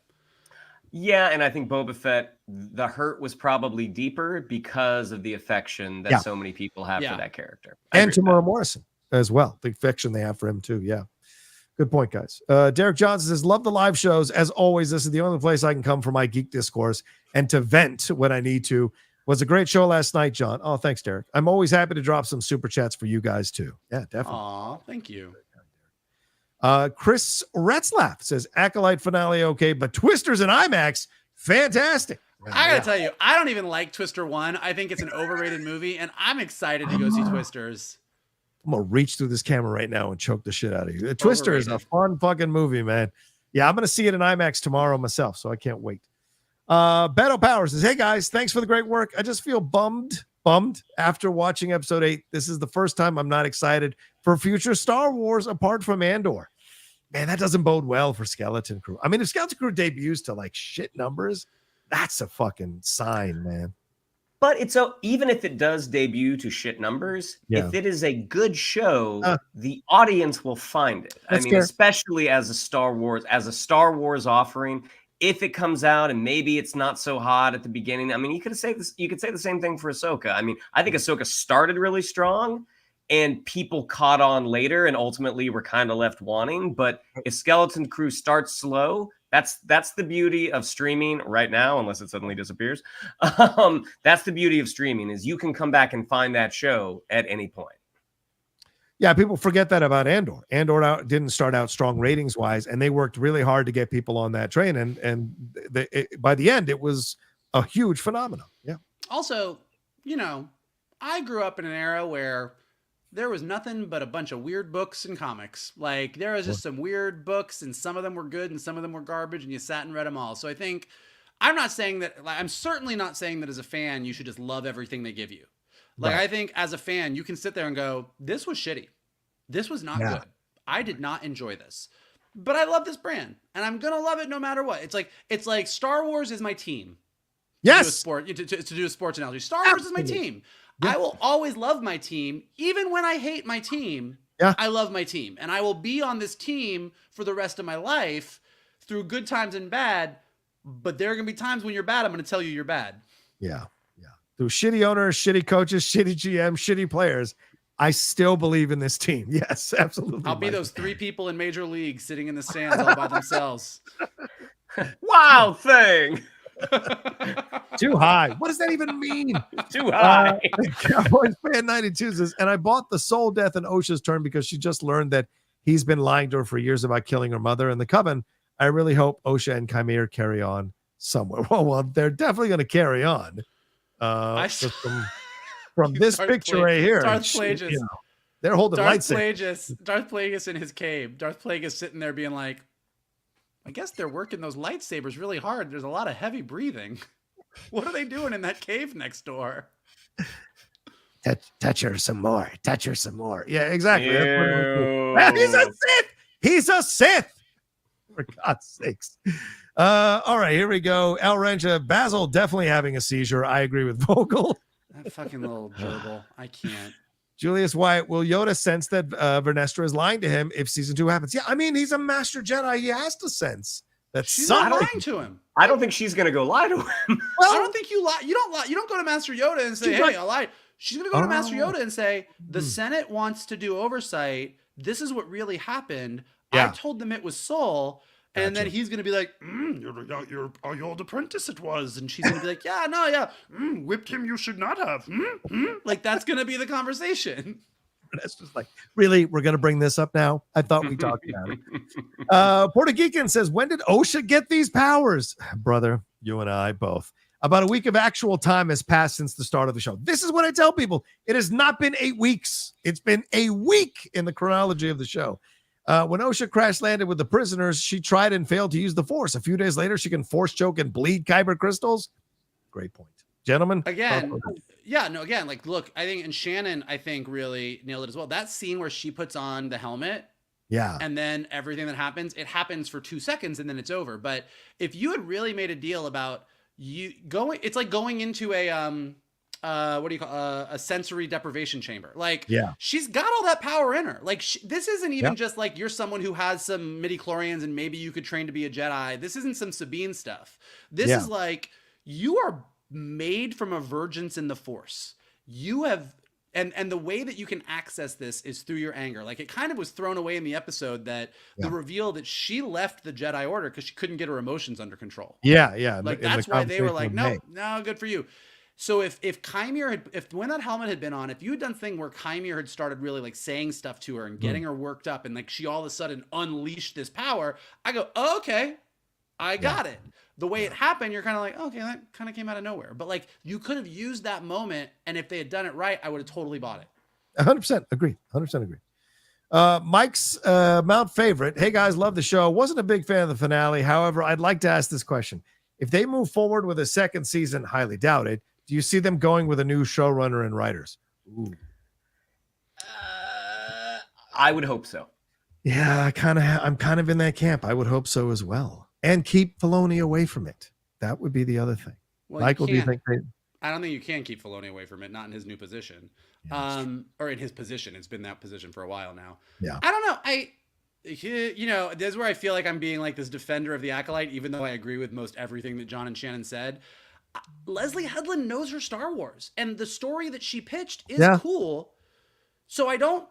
Yeah, and I think Boba Fett, the hurt was probably deeper because of the affection that so many people have for that character. And Tamara Morrison as well. The affection they have for him too. Yeah. Good point, guys. Derek Johnson says, love the live shows. As always, this is the only place I can come for my geek discourse and to vent when I need to. Was a great show last night, John. Oh, thanks, Derek. I'm always happy to drop some super chats for you guys too. Yeah, definitely. Aw, thank you. Chris Retzlaff says, Acolyte finale okay, but Twisters and IMAX, fantastic. I gotta tell you, I don't even like Twister 1. I think it's an overrated movie, and I'm excited to go see Twisters. I'm gonna reach through this camera right now and choke the shit out of you. Twister is a fun fucking movie, man. Yeah, I'm gonna see it in IMAX tomorrow myself, so I can't wait. Beto Powers says, hey guys, thanks for the great work. I just feel bummed after watching episode 8. This is the first time I'm not excited for future Star Wars apart from Andor. Man, that doesn't bode well for Skeleton Crew. I mean, if Skeleton Crew debuts to like shit numbers, that's a fucking sign, man. But it's even if it does debut to shit numbers, if it is a good show, the audience will find it. I mean, especially as a Star Wars offering. If it comes out and maybe it's not so hot at the beginning, I mean, you could say this. You could say the same thing for Ahsoka. I mean, I think Ahsoka started really strong, and people caught on later, and ultimately were kind of left wanting. But if Skeleton Crew starts slow, that's the beauty of streaming right now, unless it suddenly disappears. That's the beauty of streaming, is you can come back and find that show at any point. Yeah, people forget that about Andor. Didn't start out strong ratings wise, and they worked really hard to get people on that train. And by the end, it was a huge phenomenon. Yeah. Also, I grew up in an era where there was nothing but a bunch of weird books and comics. Like there was just some weird books, and some of them were good and some of them were garbage, and you sat and read them all. So I think I'm certainly not saying that as a fan you should just love everything they give you. Like, right. I think as a fan, you can sit there and go, this was shitty. This was not good. I did not enjoy this. But I love this brand, and I'm going to love it no matter what. It's like Star Wars is my team. Yes. To do a sports analogy. Star Wars is my team. Yeah. I will always love my team. Even when I hate my team, I love my team. And I will be on this team for the rest of my life through good times and bad. But there are going to be times when you're bad. I'm going to tell you you're bad. Yeah. Through shitty owners, shitty coaches, shitty GMs, shitty players, I still believe in this team. Yes, absolutely. I'll be those 3 people in Major League sitting in the stands all by themselves. Wow thing. Too high. What does that even mean? Too high. Cowboys fan 92 says, and I bought the soul death in Osha's turn because she just learned that he's been lying to her for years about killing her mother in the coven. I really hope Osha and Qimir carry on somewhere. Well, they're definitely going to carry on. From this picture right here, Darth Plagueis. They're holding lightsabers. Darth Plagueis in his cave. Darth Plagueis sitting there being like, I guess they're working those lightsabers really hard. There's a lot of heavy breathing. What are they doing in that cave next door? Touch her some more. Touch her some more. Yeah, exactly. He's a Sith. He's a Sith. For God's sakes. All right, here we go. El Rencha, Basil definitely having a seizure. I agree with Vogel. That fucking little gerbil. I can't. Julius Wyatt, will Yoda sense that Vernestra is lying to him if season 2 happens? Yeah, I mean, he's a master Jedi. He has to sense that she's not lying to him. I don't think she's going to go lie to him. Well, I don't think you lie. You don't lie. You don't go to Master Yoda and say, hey, I lied. She's going to go to Master Yoda and say, the Senate wants to do oversight. This is what really happened. I told them it was Soul. And then he's going to be like, your old apprentice it was. And she's going to be like, whipped him, you should not have. Like, that's going to be the conversation. That's just like, really? We're going to bring this up now? I thought we talked about it. Porta Geekin says, when did Osha get these powers? Brother, you and I both. About a week of actual time has passed since the start of the show. This is what I tell people. It has not been 8 weeks. It's been a week in the chronology of the show. When Osha crash landed with the prisoners, she tried and failed to use the Force. A few days later, she can force choke and bleed Kyber crystals. Great point. Gentlemen. Again, like, look, I think, and Shannon, I think, really nailed it as well. That scene where she puts on the helmet. Yeah. And then everything that happens, it happens for 2 seconds and then it's over. But if you had really made a deal about it's like going into a, a sensory deprivation chamber. Like, she's got all that power in her. Like, this isn't even just like you're someone who has some midi-chlorians and maybe you could train to be a Jedi. This isn't some Sabine stuff. This is like, you are made from a virgins in the Force. You have, and the way that you can access this is through your anger. Like, it kind of was thrown away in the episode that the reveal that she left the Jedi Order because she couldn't get her emotions under control. Yeah. Like, that's why they were like, no, good for you. So if Qimir when that helmet had been on, if you had done thing where Qimir had started really like saying stuff to her and getting her worked up and like she all of a sudden unleashed this power, I go, oh, okay, I got it. The way it happened, you're kind of like, okay, that kind of came out of nowhere. But like, you could have used that moment, and if they had done it right, I would have totally bought it. 100% agree. 100% agree. Mike's Mount favorite. Hey guys, love the show. Wasn't a big fan of the finale. However, I'd like to ask this question. If they move forward with a second season, highly doubted, do you see them going with a new showrunner and writers? Ooh. I would hope so. Yeah, I'm kind of in that camp. I would hope so as well. And keep Filoni away from it. That would be the other thing. Well, Michael, do you think I don't think you can keep Filoni away from it, not in his new position. Or in his position. It's been that position for a while now. Yeah. I don't know. This is where I feel like I'm being like this defender of the Acolyte, even though I agree with most everything that John and Shannon said. Leslye Headland knows her Star Wars, and the story that she pitched is cool. So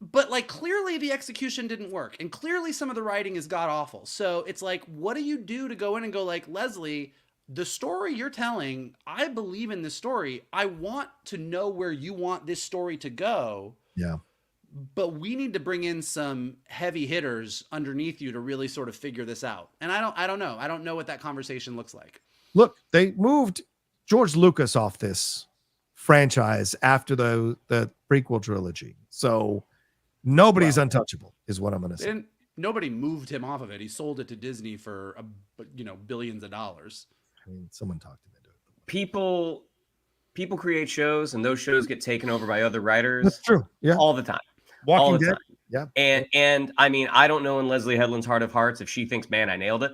but like, clearly the execution didn't work, and clearly some of the writing is god awful. So it's like, what do you do to go in and go like, Leslye, the story you're telling, I believe in this story. I want to know where you want this story to go. Yeah. but we need to bring in some heavy hitters underneath you to really sort of figure this out. And I don't know. I don't know what that conversation looks like. Look, they moved George Lucas off this franchise after the prequel trilogy. So nobody's untouchable is what I'm going to say. Nobody moved him off of it. He sold it to Disney for billions of dollars. I mean, someone talked him into it. People create shows, and those shows get taken over by other writers. That's true. Yeah, all the time. Walking Dead. Yeah, and I mean, I don't know in Leslye Headland's heart of hearts if she thinks, man, I nailed it.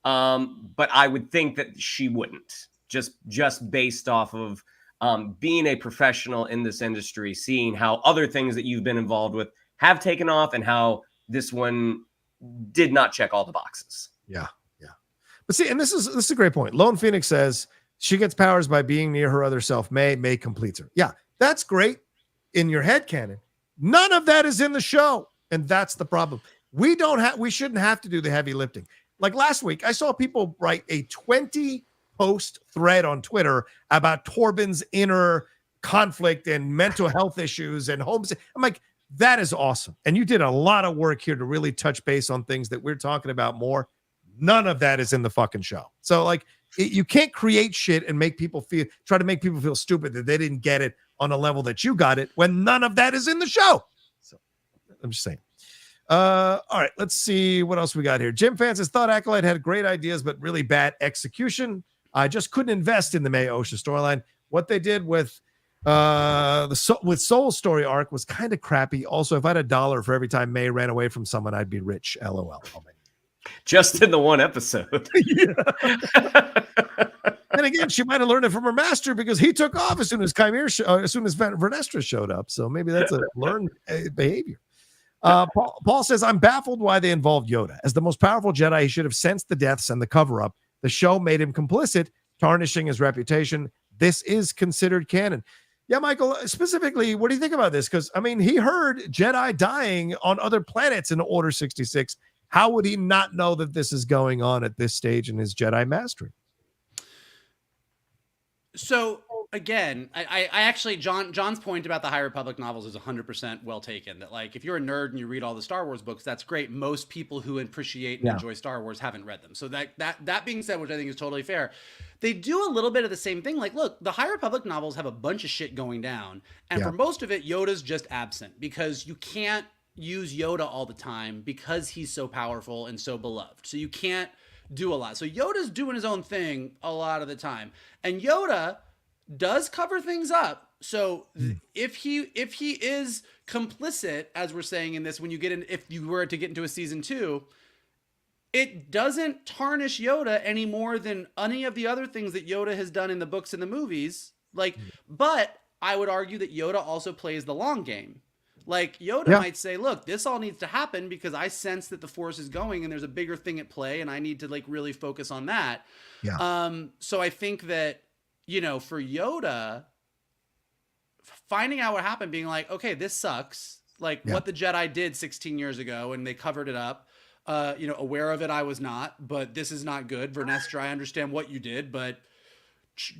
But I would think that she wouldn't, just based off of being a professional in this industry, seeing how other things that you've been involved with have taken off, and how this one did not check all the boxes. Yeah. But see, and this is a great point. Lone Phoenix says she gets powers by being near her other self. May completes her. Yeah, that's great in your head canon. None of that is in the show, and that's the problem. We shouldn't have to do the heavy lifting. Like last week, I saw people write a 20-post thread on Twitter about Torben's inner conflict and mental health issues and homes. I'm like, that is awesome. And you did a lot of work here to really touch base on things that we're talking about more. None of that is in the fucking show. So like, you can't create shit and try to make people feel stupid that they didn't get it on a level that you got it when none of that is in the show. So I'm just saying. All right, let's see what else we got here. Jim Fan says, thought ACOLYTE had great ideas, but really bad execution. I just couldn't invest in the May Osha storyline. What they did with with Soul's story arc was kind of crappy. Also, if I had $1 for every time May ran away from someone, I'd be rich. LOL. Just in the one episode. And again, she might have learned it from her master because he took off as soon as Qimir, as soon as Vernestra showed up. So maybe that's a learned behavior. Paul says, I'm baffled why they involved Yoda. As the most powerful Jedi, he should have sensed the deaths and the cover-up. The show made him complicit, tarnishing his reputation. This is considered canon. Yeah, Michael, specifically, what do you think about this? Because, I mean, he heard Jedi dying on other planets in Order 66. How would he not know that this is going on at this stage in his Jedi mastery? So again, I actually, John's point about the High Republic novels is 100% well taken. That like, if you're a nerd and you read all the Star Wars books, that's great. Most people who appreciate and enjoy Star Wars haven't read them. So that being said, which I think is totally fair, they do a little bit of the same thing. Like, look, the High Republic novels have a bunch of shit going down, and for most of it, Yoda's just absent because you can't use Yoda all the time because he's so powerful and so beloved. So you can't do a lot. So Yoda's doing his own thing a lot of the time. And Yoda does cover things up. So if he is complicit, as we're saying in this, when you get in, if you were to get into a season 2, it doesn't tarnish Yoda any more than any of the other things that Yoda has done in the books and the movies. Like, but I would argue that Yoda also plays the long game. Like Yoda might say, look, this all needs to happen because I sense that the Force is going and there's a bigger thing at play and I need to like really focus on that. Yeah. So I think that, you know, for Yoda, finding out what happened, being like, okay, this sucks. Like what the Jedi did 16 years ago and they covered it up. You know, aware of it, I was not, but this is not good. Vernestra, I understand what you did, but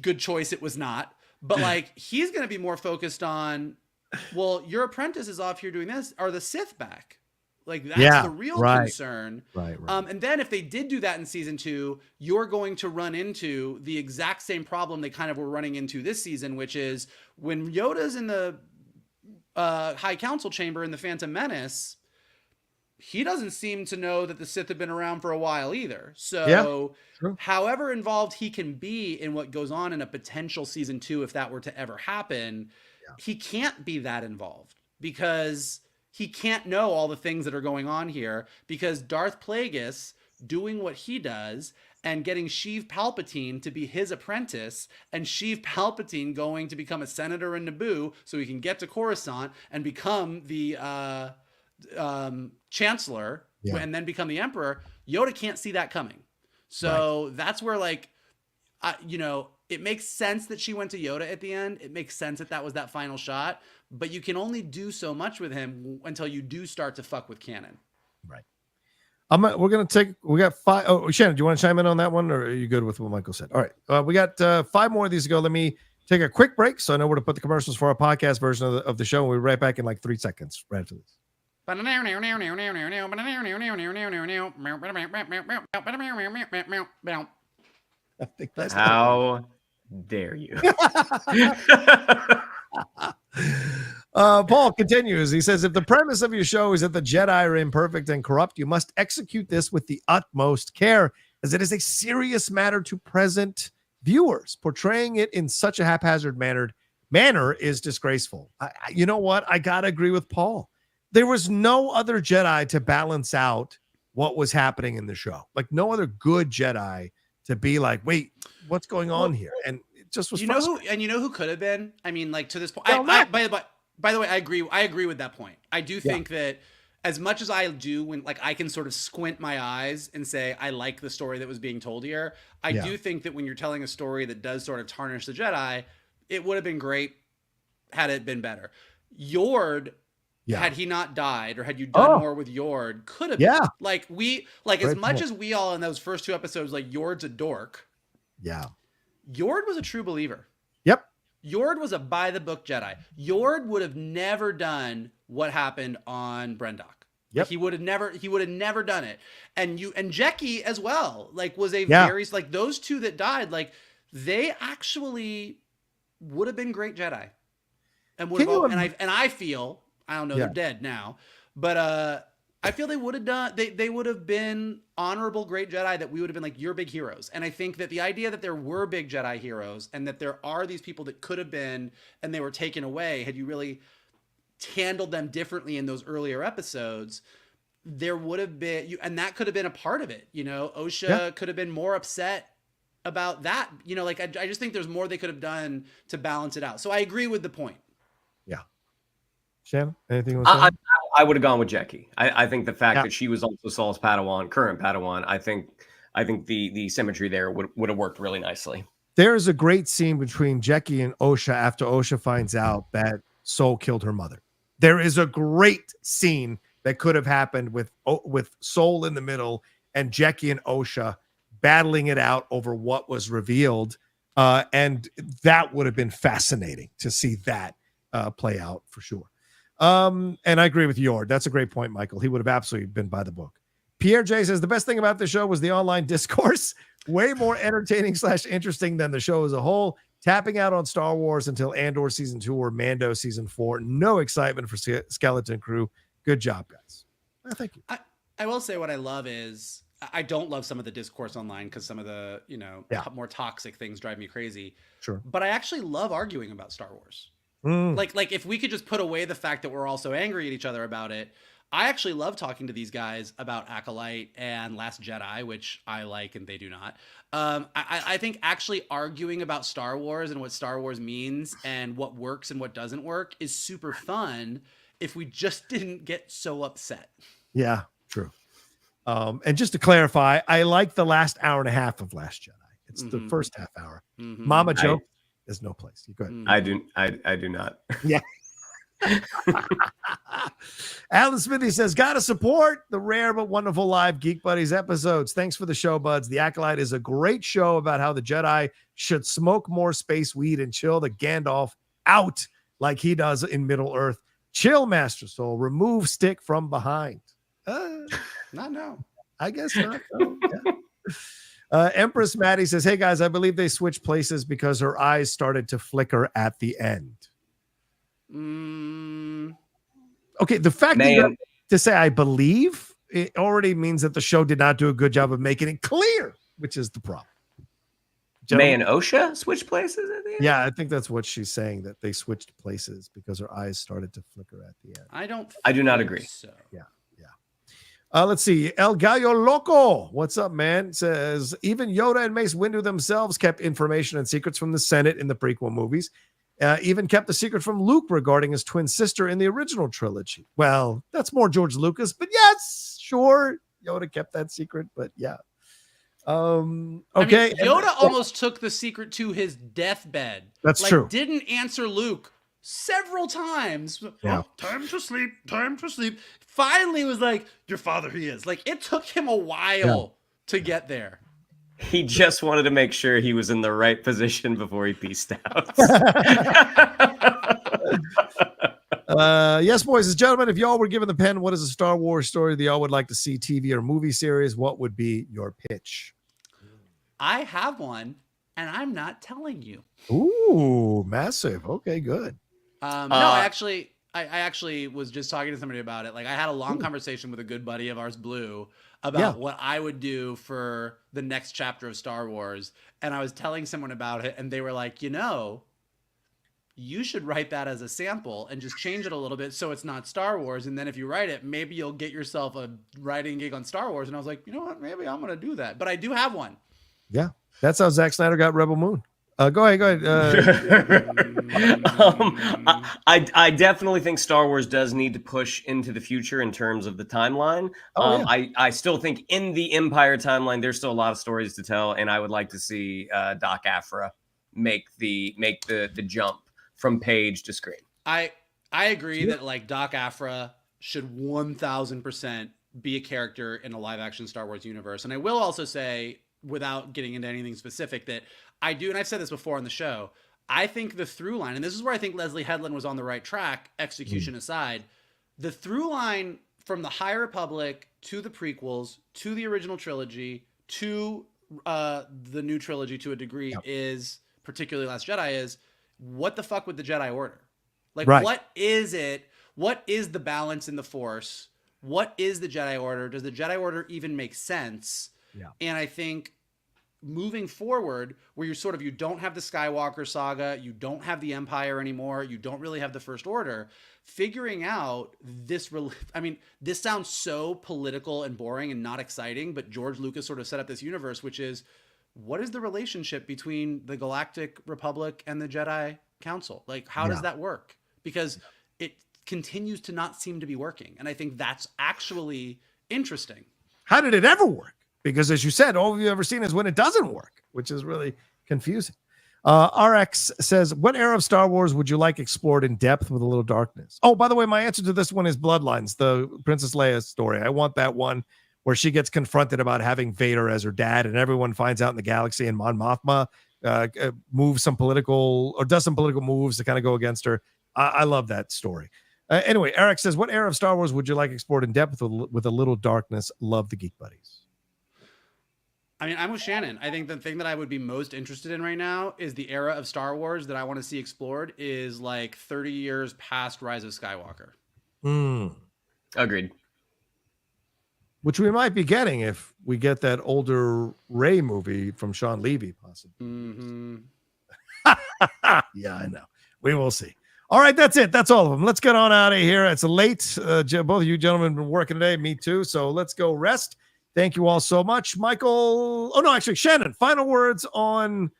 good choice it was not. But like, he's going to be more focused on, well, your apprentice is off here doing this. Are the Sith back? Like, that's the real concern. Right. And then if they did do that in season 2, you're going to run into the exact same problem they kind of were running into this season, which is when Yoda's in the High Council chamber in the Phantom Menace, he doesn't seem to know that the Sith have been around for a while either. So however involved he can be in what goes on in a potential season 2, if that were to ever happen, he can't be that involved because he can't know all the things that are going on here, because Darth Plagueis doing what he does and getting Sheev Palpatine to be his apprentice, and Sheev Palpatine going to become a senator in Naboo so he can get to Coruscant and become the chancellor and then become the emperor. Yoda can't see that coming. So that's where, like, you know, it makes sense that she went to Yoda at the end. It makes sense that that was that final shot, but you can only do so much with him until you do start to fuck with canon. Right. We're going to we got 5. Oh, Shannon, do you want to chime in on that one, or are you good with what Michael said? All right. We got 5 more of these to go. Let me take a quick break so I know where to put the commercials for our podcast version of the show. We'll be right back in like 3 seconds right after this. I think that's How dare you? Paul continues. He says, if the premise of your show is that the Jedi are imperfect and corrupt, you must execute this with the utmost care, as it is a serious matter to present viewers. Portraying it in such a haphazard manner is disgraceful. You know what? I got to agree with Paul. There was no other Jedi to balance out what was happening in the show. Like no other good Jedi to be like, wait, what's going on here? And it just was frustrating. You know who could have been? I mean, like to this point, Well, by the way, I agree with that point. I do think that as much as I do when like I can sort of squint my eyes and say I like the story that was being told here, I do think that when you're telling a story that does sort of tarnish the Jedi, it would have been great had it been better. Yord, had he not died, or had you done more with Yord, could have been. Like as much as we all in those first 2 episodes, like Yord's a dork. Yeah. Yord was a true believer. Yep. Yord was a by the book Jedi. Yord would have never done what happened on Brendok. Yep. Like, he would have never done it. And Jeki as well, like was a very, like those 2 that died, like they actually would have been great Jedi. And would have, and I feel, I don't know, they're dead now, but I feel they would have done, they would have been honorable great Jedi that we would have been like, you're big heroes. And I think that the idea that there were big Jedi heroes and that there are these people that could have been, and they were taken away, had you really handled them differently in those earlier episodes, there would have been, and that could have been a part of it. You know, Osha could have been more upset about that. You know, like I just think there's more they could have done to balance it out. So I agree with the point. Yeah. Shannon, anything you want to say? I would have gone with Jeki. I think the fact that she was also Saul's Padawan, current Padawan, I think the symmetry there would have worked really nicely. There is a great scene between Jeki and Osha after Osha finds out that Saul killed her mother. There is a great scene that could have happened with Saul in the middle and Jeki and Osha battling it out over what was revealed. And that would have been fascinating to see that play out for sure. And I agree with Yord. That's a great point, Michael. He would have absolutely been by the book. Pierre J says the best thing about the show was the online discourse. Way more entertaining / interesting than the show as a whole. Tapping out on Star Wars until Andor season 2 or Mando season 4. No excitement for Skeleton Crew. Good job, guys. Thank you. I will say what I love is I don't love some of the discourse online because some of the more toxic things drive me crazy. Sure. But I actually love arguing about Star Wars. Like if we could just put away the fact that we're all so angry at each other about it, I actually love talking to these guys about Acolyte and Last Jedi, which I like and they do not. I think actually arguing about Star Wars and what Star Wars means and what works and what doesn't work is super fun if we just didn't get so upset. Yeah, true. And just to clarify, I like the last hour and a half of Last Jedi. It's the first half hour. Mama joke. There's no place. You go ahead. I do not. Yeah. Alan Smithy says, gotta support the rare but wonderful live Geek Buddies episodes. Thanks for the show, buds. The Acolyte is a great show about how the Jedi should smoke more space weed and chill the Gandalf out like he does in Middle Earth. Chill, Master Soul. Remove stick from behind. Not now. I guess not. No. Yeah. Empress Maddie says, hey guys, I believe they switched places because her eyes started to flicker at the end. Okay, the fact that you have to say I believe, it already means that the show did not do a good job of making it clear, which is the problem. May and Osha switched places at the end? Yeah, I think that's what she's saying, that they switched places because her eyes started to flicker at the end. I do not agree. So. Yeah. Let's see. El Gallo Loco. What's up, man? Says, even Yoda and Mace Windu themselves kept information and secrets from the Senate in the prequel movies. Even kept the secret from Luke regarding his twin sister in the original trilogy. Well, that's more George Lucas, but yes, sure. Yoda kept that secret, but yeah. Okay. I mean, Yoda almost took the secret to his deathbed. That's true. Didn't answer Luke several times. Yeah. Time to sleep. Time to sleep. Finally was like, your father he is. Like, it took him a while to get there. He just wanted to make sure he was in the right position before he peaced out. Yes, boys and gentlemen, if y'all were given the pen, what is a Star Wars story that y'all would like to see TV or movie series? What would be your pitch? I have one, and I'm not telling you. Ooh, massive. Okay, good. No, I actually was just talking to somebody about it. Like, I had a long conversation with a good buddy of ours, Blue, about what I would do for the next chapter of Star Wars. And I was telling someone about it, and they were like, you should write that as a sample and just change it a little bit so it's not Star Wars. And then if you write it, maybe you'll get yourself a writing gig on Star Wars. And I was like, you know what? Maybe I'm going to do that. But I do have one. Yeah, that's how Zack Snyder got Rebel Moon. Go ahead. I definitely think Star Wars does need to push into the future in terms of the timeline. I still think in the Empire timeline, there's still a lot of stories to tell, and I would like to see Doc Aphra make the jump from page to screen. I agree that like Doc Aphra should 1000% be a character in a live action Star Wars universe. And I will also say, without getting into anything specific, that I do, and I've said this before on the show, I think the through line, and this is where I think Leslye Headland was on the right track, execution aside, the through line from the High Republic to the prequels, to the original trilogy, to the new trilogy to a degree is, particularly Last Jedi, is what the fuck with the Jedi Order? Like, what is it? What is the balance in the Force? What is the Jedi Order? Does the Jedi Order even make sense? Yeah. And I think moving forward, where you don't have the Skywalker saga, you don't have the Empire anymore, you don't really have the First Order, figuring out this, this sounds so political and boring and not exciting, but George Lucas sort of set up this universe, which is, what is the relationship between the Galactic Republic and the Jedi Council? Like, how does that work? Because it continues to not seem to be working. And I think that's actually interesting. How did it ever work? Because as you said, all you've ever seen is when it doesn't work, which is really confusing. RX says, what era of Star Wars would you like explored in depth with a little darkness? Oh, by the way, my answer to this one is Bloodlines, the Princess Leia story. I want that one where she gets confronted about having Vader as her dad, and everyone finds out in the galaxy, and Mon Mothma moves some political, or does some political moves to kind of go against her. I love that story. Anyway, Eric says, what era of Star Wars would you like explored in depth with a little darkness? Love the Geek Buddies. I mean, I'm with Shannon. I think the thing that I would be most interested in right now is the era of Star Wars that I want to see explored is like 30 years past Rise of Skywalker. Agreed. Which we might be getting if we get that older Rey movie from Sean Levy, possibly. Yeah, I know. We will see. All right, that's it. That's all of them. Let's get on out of here. It's late. Both of you gentlemen have been working today. Me too. So let's go rest. Thank you all so much. Michael. Oh, no, actually, Shannon, final words on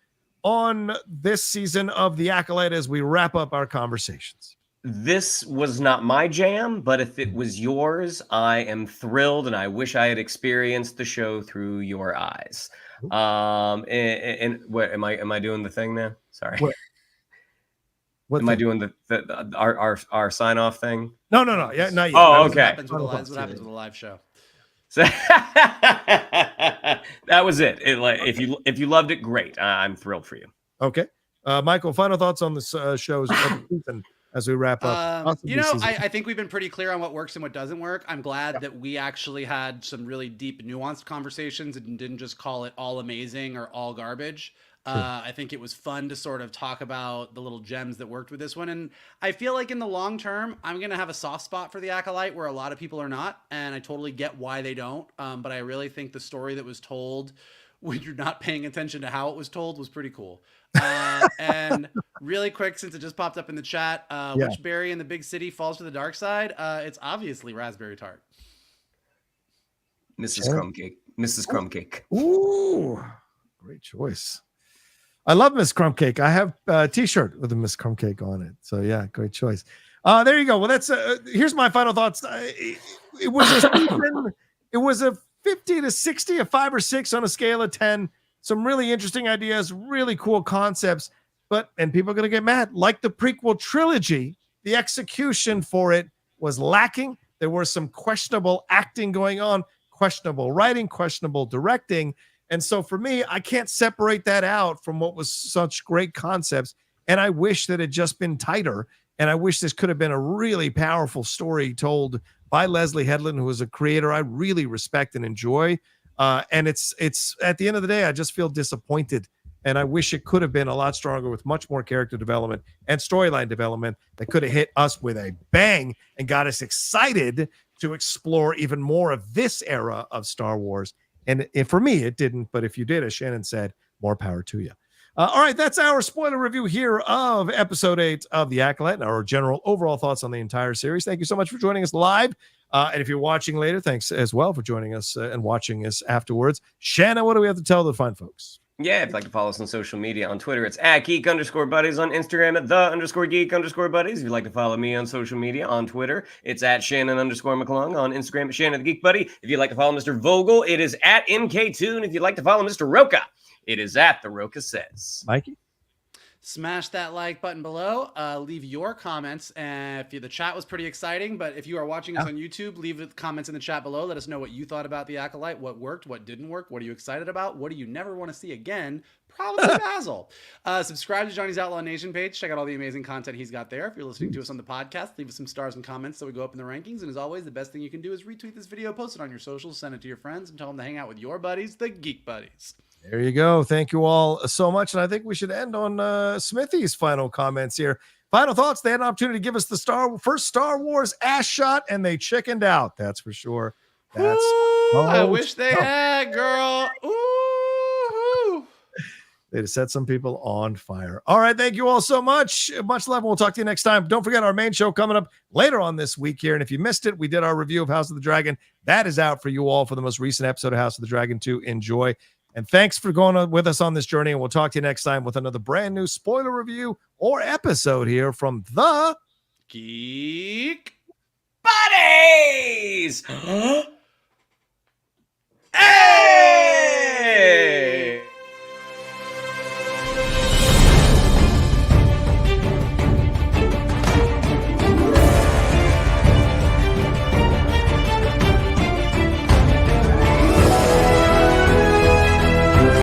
this season of The Acolyte as we wrap up our conversations. This was not my jam, but if it was yours, I am thrilled, and I wish I had experienced the show through your eyes. And what am I doing the thing now? Sorry. What am I doing our sign off thing? No. Yeah, not yet. Oh, okay. What happens with a live show? So that was it. If you loved it, great. I'm thrilled for you. Okay, Michael. Final thoughts on this show's season as we wrap up. I think we've been pretty clear on what works and what doesn't work. I'm glad that we actually had some really deep, nuanced conversations and didn't just call it all amazing or all garbage. I think it was fun to sort of talk about the little gems that worked with this one. And I feel like in the long term, I'm going to have a soft spot for The Acolyte where a lot of people are not. And I totally get why they don't. But I really think the story that was told when you're not paying attention to how it was told was pretty cool. And really quick, since it just popped up in the chat, which berry in the big city falls to the dark side? It's obviously raspberry tart. Mrs. Crumb Cake. Ooh, great choice. I love Miss Crumb Cake. I have a t-shirt with a Miss Crumb Cake on it. So yeah, great choice. There you go. Well, that's here's my final thoughts. It was a 50 to 60, a 5 or 6 on a scale of 10. Some really interesting ideas, really cool concepts, and people are going to get mad. Like the prequel trilogy, the execution for it was lacking. There were some questionable acting going on, questionable writing, questionable directing. And so for me, I can't separate that out from what was such great concepts. And I wish that it had just been tighter. And I wish this could have been a really powerful story told by Leslye Headland, who is a creator I really respect and enjoy. And it's at the end of the day, I just feel disappointed. And I wish it could have been a lot stronger with much more character development and storyline development that could have hit us with a bang and got us excited to explore even more of this era of Star Wars. And for me, it didn't. But if you did, as Shannon said, more power to you. All right, that's our spoiler review here of episode 8 of The Acolyte and our general overall thoughts on the entire series. Thank you so much for joining us live. And if you're watching later, thanks as well for joining us and watching us afterwards. Shannon, what do we have to tell the fine folks? Yeah, if you'd like to follow us on social media, on Twitter, it's at Geek_Buddies, on Instagram at _Geek_Buddies. If you'd like to follow me on social media, on Twitter, it's at Shannon_McClung, on Instagram at Shannon the Geek Buddy. If you'd like to follow Mr. Vogel, it is at MK2. If you'd like to follow Mr. Rocha, it is at The Rocha Says. Mikey? Smash that like button below. Leave your comments. And if the chat was pretty exciting, but if you are watching us on YouTube, leave the comments in the chat below. Let us know what you thought about The Acolyte, what worked, what didn't work, what are you excited about, what do you never want to see again? Probably Basil. Subscribe to Johnny's Outlaw Nation page. Check out all the amazing content he's got there. If you're listening to us on the podcast, leave us some stars and comments so we go up in the rankings. And as always, the best thing you can do is retweet this video, post it on your socials, send it to your friends, and tell them to hang out with your buddies, the Geek Buddies. There you go. Thank you all so much. And I think we should end on Smithy's final comments here. Final thoughts. They had an opportunity to give us the first Star Wars ass shot, and they chickened out. That's for sure. That's I wish they had, girl. Ooh. They'd have set some people on fire. All right. Thank you all so much. Much love. We'll talk to you next time. Don't forget our main show coming up later on this week here. And if you missed it, we did our review of House of the Dragon. That is out for you all for the most recent episode of House of the Dragon to enjoy. And thanks for going with us on this journey. And we'll talk to you next time with another brand new spoiler review or episode here from the Geek Buddies! Hey!